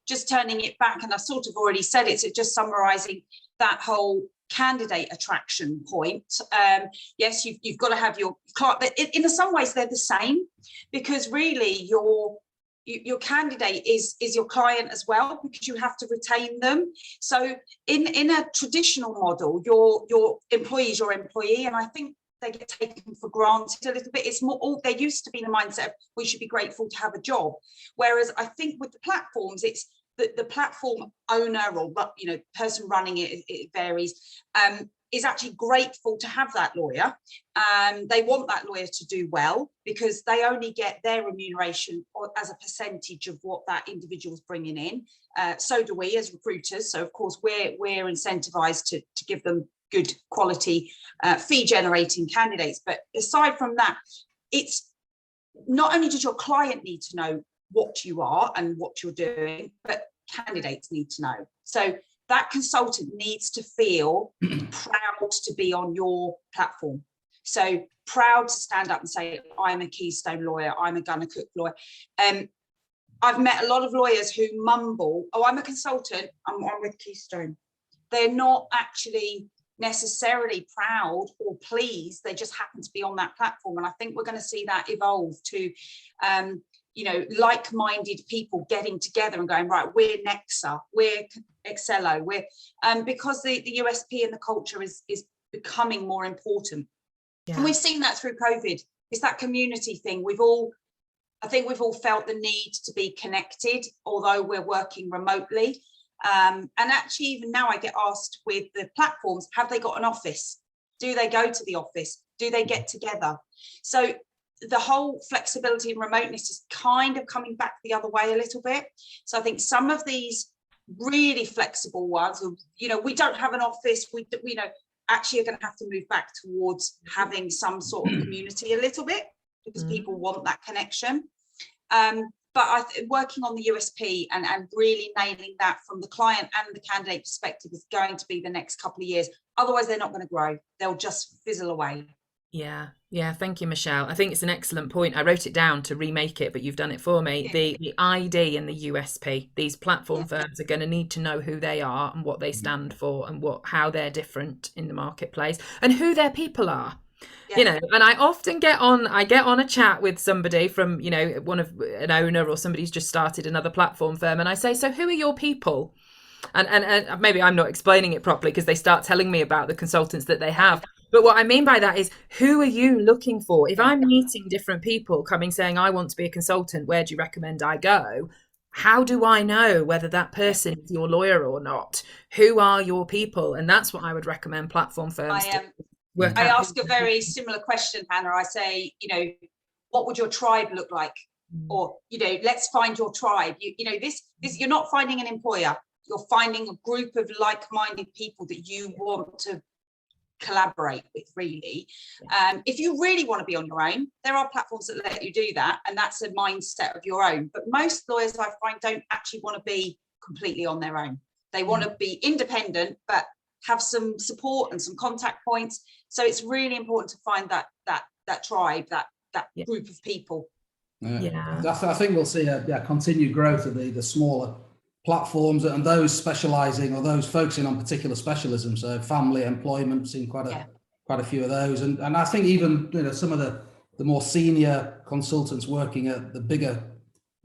Just turning it back, and I sort of already said it, so just summarising that whole candidate attraction point. Yes, you've got to have your client, but in some ways they're the same, because really your candidate is your client as well, because you have to retain them. So in a traditional model, your employee is your employee, and I think they get taken for granted a little bit. It's more, there used to be the mindset of we should be grateful to have a job. Whereas I think with the platforms, it's the platform owner or, you know, person running it varies, is actually grateful to have that lawyer. They want that lawyer to do well because they only get their remuneration as a percentage of what that individual's bringing in. So do we as recruiters. So of course we're incentivized to give them good quality fee generating candidates. But aside from that, it's not only does your client need to know what you are and what you're doing, but candidates need to know. So that consultant needs to feel proud to be on your platform. So proud to stand up and say, I'm a Keystone lawyer, I'm a Gunner Cook lawyer. I've met a lot of lawyers who mumble, oh, I'm a consultant, I'm with Keystone. They're not actually necessarily proud or pleased, they just happen to be on that platform. And I think we're going to see that evolve to you know, like-minded people getting together and going, right, we're Nexa, we're Excello, we're because the USP and the culture is becoming more important. Yeah. And we've seen that through COVID. It's that community thing. I think we've all felt the need to be connected, although we're working remotely. And actually, even now I get asked with the platforms, have they got an office? Do they go to the office? Do they get together? So the whole flexibility and remoteness is kind of coming back the other way a little bit. So I think some of these really flexible ones, you know, we don't have an office, we you know, actually are going to have to move back towards having some sort of community a little bit because people want that connection. But working on the USP and really nailing that from the client and the candidate perspective is going to be the next couple of years. Otherwise, they're not going to grow. They'll just fizzle away. Yeah. Thank you, Michelle. I think it's an excellent point. I wrote it down to remake it, but you've done it for me. Yeah. The ID and the USP. These platform firms are going to need to know who they are and what they stand for and how they're different in the marketplace and who their people are. Yeah. You know, and I often get on a chat with somebody from, you know, an owner or somebody who's just started another platform firm, and I say, so who are your people? And maybe I'm not explaining it properly because they start telling me about the consultants that they have. But what I mean by that is, who are you looking for? If I'm meeting different people coming saying, I want to be a consultant, where do you recommend I go? How do I know whether that person is your lawyer or not? Who are your people? And that's what I would recommend platform firms do. I ask a very similar question, Hannah. I say, you know, what would your tribe look like? Or, you know, let's find your tribe. You know, this you're not finding an employer. You're finding a group of like-minded people that you want to collaborate with, really. If you really want to be on your own, there are platforms that let you do that, and that's a mindset of your own. But most lawyers, I find, don't actually want to be completely on their own. They want to be independent, but have some support and some contact points. So it's really important to find that tribe, that group of people. Yeah. I think we'll see a continued growth of the smaller platforms and those specializing or those focusing on particular specialisms. So family, employment, seen quite a few of those. And I think even, you know, some of the more senior consultants working at the bigger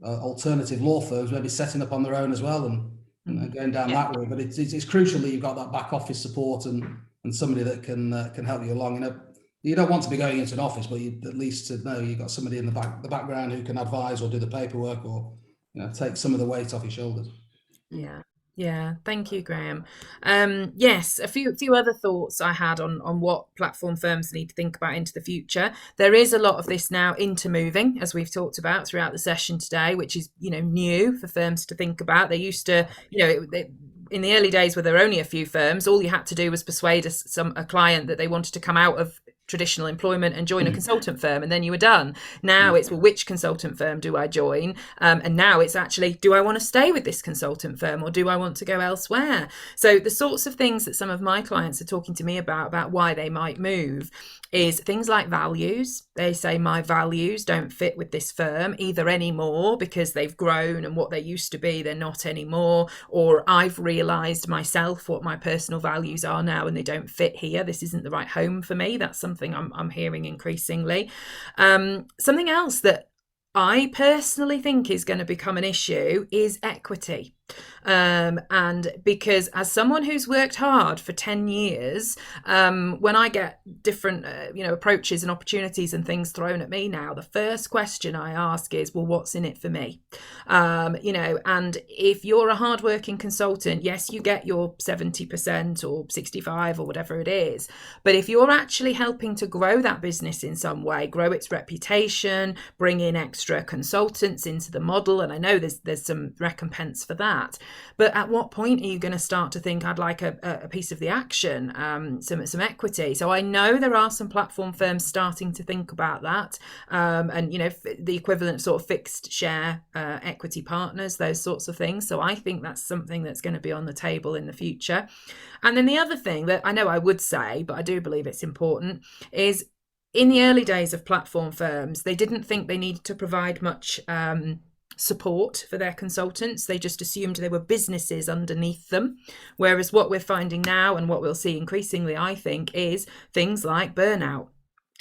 alternative law firms maybe setting up on their own as well and going down that route. But it's crucial that you've got that back office support and somebody that can help you along. You know, you don't want to be going into an office, but you at least to know you've got somebody in the background who can advise or do the paperwork or, you know, take some of the weight off your shoulders. Yeah. Thank you, Graham. Yes, a few other thoughts I had on what platform firms need to think about into the future. There is a lot of this now intermoving, as we've talked about throughout the session today, which is, you know, new for firms to think about. They used to, you know, in the early days where there were only a few firms, all you had to do was persuade a client that they wanted to come out of traditional employment and join a consultant firm, and then you were done. Now it's, well, which consultant firm do I join? And now it's actually, do I want to stay with this consultant firm or do I want to go elsewhere? So the sorts of things that some of my clients are talking to me about why they might move is things like values. They say, my values don't fit with this firm either anymore because they've grown and what they used to be, they're not anymore. Or I've realized myself what my personal values are now and they don't fit here. This isn't the right home for me. That's something I'm hearing increasingly. Something else that I personally think is going to become an issue is equity. And because as someone who's worked hard for 10 years, when I get different approaches and opportunities and things thrown at me now, the first question I ask is, well, what's in it for me? And if you're a hardworking consultant, yes, you get your 70% or 65 or whatever it is, but if you're actually helping to grow that business in some way, grow its reputation, bring in extra consultants into the model, and I know there's some recompense for that, but at what point are you going to start to think, I'd like a piece of the action, some equity? So I know there are some platform firms starting to think about that, and the equivalent of sort of fixed share equity partners, those sorts of things. So I think that's something that's going to be on the table in the future. And then the other thing that I know I would say, but I do believe it's important, is in the early days of platform firms, they didn't think they needed to provide much support for their consultants. They just assumed they were businesses underneath them. Whereas what we're finding now, and what we'll see increasingly, I think, is things like burnout.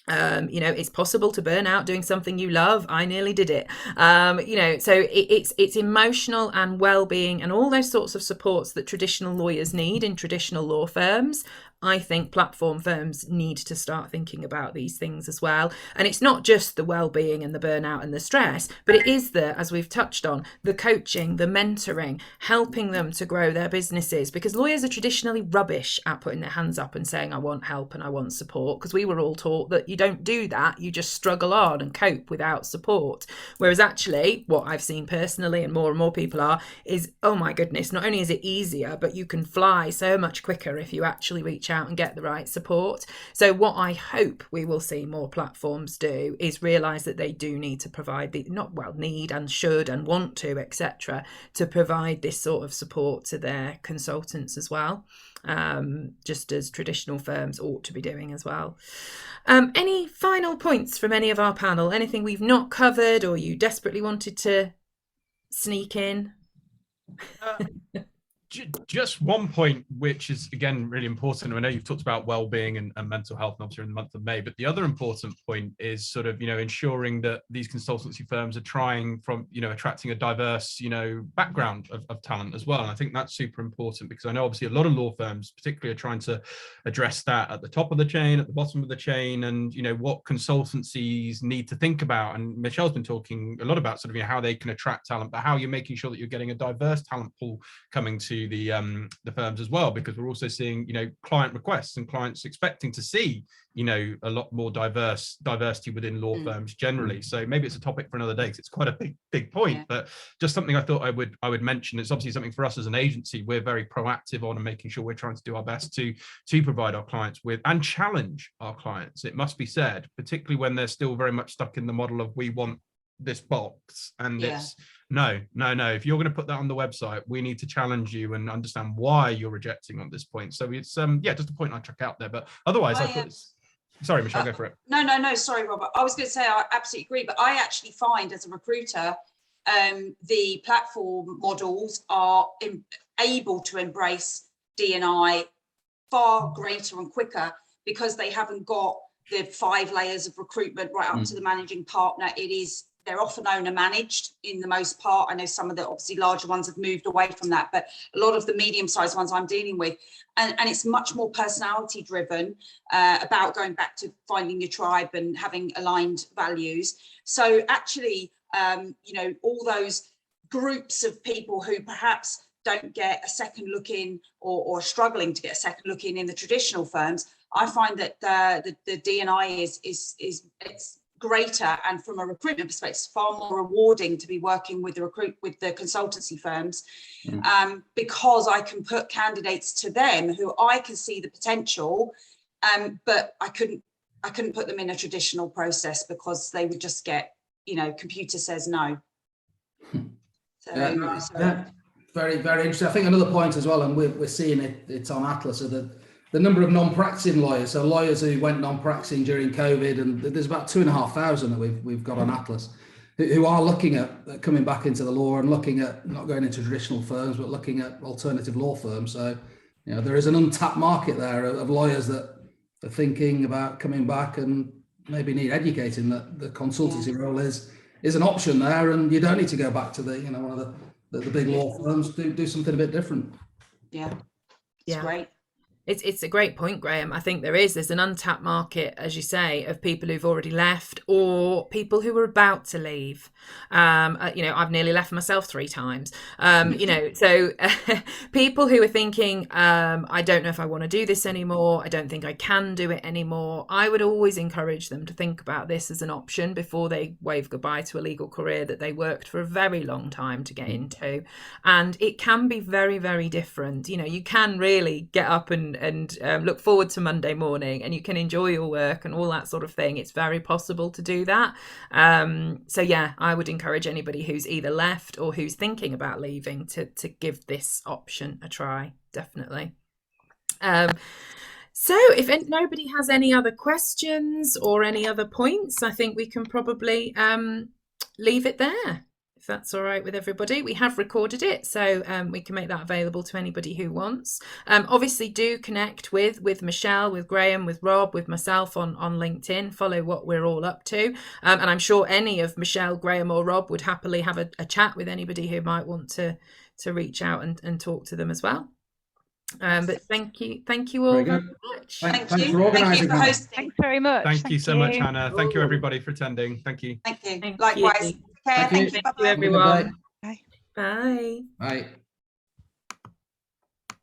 It's possible to burn out doing something you love. I nearly did it. So it's emotional and well-being and all those sorts of supports that traditional lawyers need in traditional law firms. I think platform firms need to start thinking about these things as well. And it's not just the well-being and the burnout and the stress, but it is as we've touched on, the coaching, the mentoring, helping them to grow their businesses, because lawyers are traditionally rubbish at putting their hands up and saying, I want help and I want support, because we were all taught that you don't do that, you just struggle on and cope without support. Whereas actually what I've seen personally, and more people are, is, oh my goodness, not only is it easier, but you can fly so much quicker if you actually reach out and get the right support. So what I hope we will see more platforms do is realise that they do need to provide need and should and want to, etc., to provide this sort of support to their consultants as well, just as traditional firms ought to be doing as well. Any final points from any of our panel? Anything we've not covered or you desperately wanted to sneak in? Just one point, which is, again, really important. I know you've talked about well-being and mental health, and obviously in the month of May, but the other important point is sort of, ensuring that these consultancy firms are trying from, attracting a diverse, background of talent as well. And I think that's super important, because I know obviously a lot of law firms particularly are trying to address that at the top of the chain, at the bottom of the chain, and, what consultancies need to think about. And Michelle's been talking a lot about sort of, how they can attract talent, but how you're making sure that you're getting a diverse talent pool coming to the firms as well, because we're also seeing client requests and clients expecting to see a lot more diversity within law firms generally. So maybe it's a topic for another day, because it's quite a big point, but just something I thought I would mention. It's obviously something for us as an agency we're very proactive on, and making sure we're trying to do our best to provide our clients with, and challenge our clients, it must be said, particularly when they're still very much stuck in the model of we want this box, and it's no, if you're going to put that on the website, we need to challenge you and understand why you're rejecting on this point. So it's just a point I chuck out there, but otherwise I thought sorry, Michelle, go for it. No, sorry, Robert. I was going to say I absolutely agree, but I actually find as a recruiter, the platform models are able to embrace D&I far greater and quicker, because they haven't got the 5 layers of recruitment right up to the managing partner. They're often owner managed in the most part. I know some of the obviously larger ones have moved away from that, but a lot of the medium-sized ones I'm dealing with, and it's much more personality driven, about going back to finding your tribe and having aligned values. So actually, all those groups of people who perhaps don't get a second look in, or struggling to get a second look in the traditional firms, I find that the D&I is greater, and from a recruitment perspective, it's far more rewarding to be working with the consultancy firms, because I can put candidates to them who I can see the potential, but I couldn't put them in a traditional process, because they would just get, computer says no. So, very, very interesting. I think another point as well, and we're seeing it's on Atlas, are the number of non-practicing lawyers, so lawyers who went non-practicing during COVID, and there's about 2,500 that we've got on Atlas, who are looking at coming back into the law and looking at not going into traditional firms, but looking at alternative law firms. So, there is an untapped market there of lawyers that are thinking about coming back and maybe need educating, that the consultancy role is an option there, and you don't need to go back to one of that the big law firms do something a bit different. Yeah, it's great. It's a great point, Graham. I think there's an untapped market, as you say, of people who've already left or people who are about to leave. I've nearly left myself 3 times. So people who are thinking, I don't know if I want to do this anymore. I don't think I can do it anymore. I would always encourage them to think about this as an option before they wave goodbye to a legal career that they worked for a very long time to get into. And it can be very, very different. You can really get up and look forward to Monday morning, and you can enjoy your work and all that sort of thing. It's very possible to do that. So yeah, I would encourage anybody who's either left or who's thinking about leaving to give this option a try, definitely. So if nobody has any other questions or any other points, I think we can probably leave it there, if that's all right with everybody. We have recorded it, so we can make that available to anybody who wants. Obviously, do connect with Michelle, with Graham, with Rob, with myself on LinkedIn. Follow what we're all up to. And I'm sure any of Michelle, Graham or Rob would happily have a chat with anybody who might want to reach out and talk to them as well. But thank you all very much. Thanks for organising. Thank you for hosting. Thanks very much. Thank you so much, Hannah. Thank you, everybody, for attending. Thank you. Thank you. Thank Likewise. you. Okay, thank you. Thank you, Bye-bye. everyone. Bye. Bye. Bye.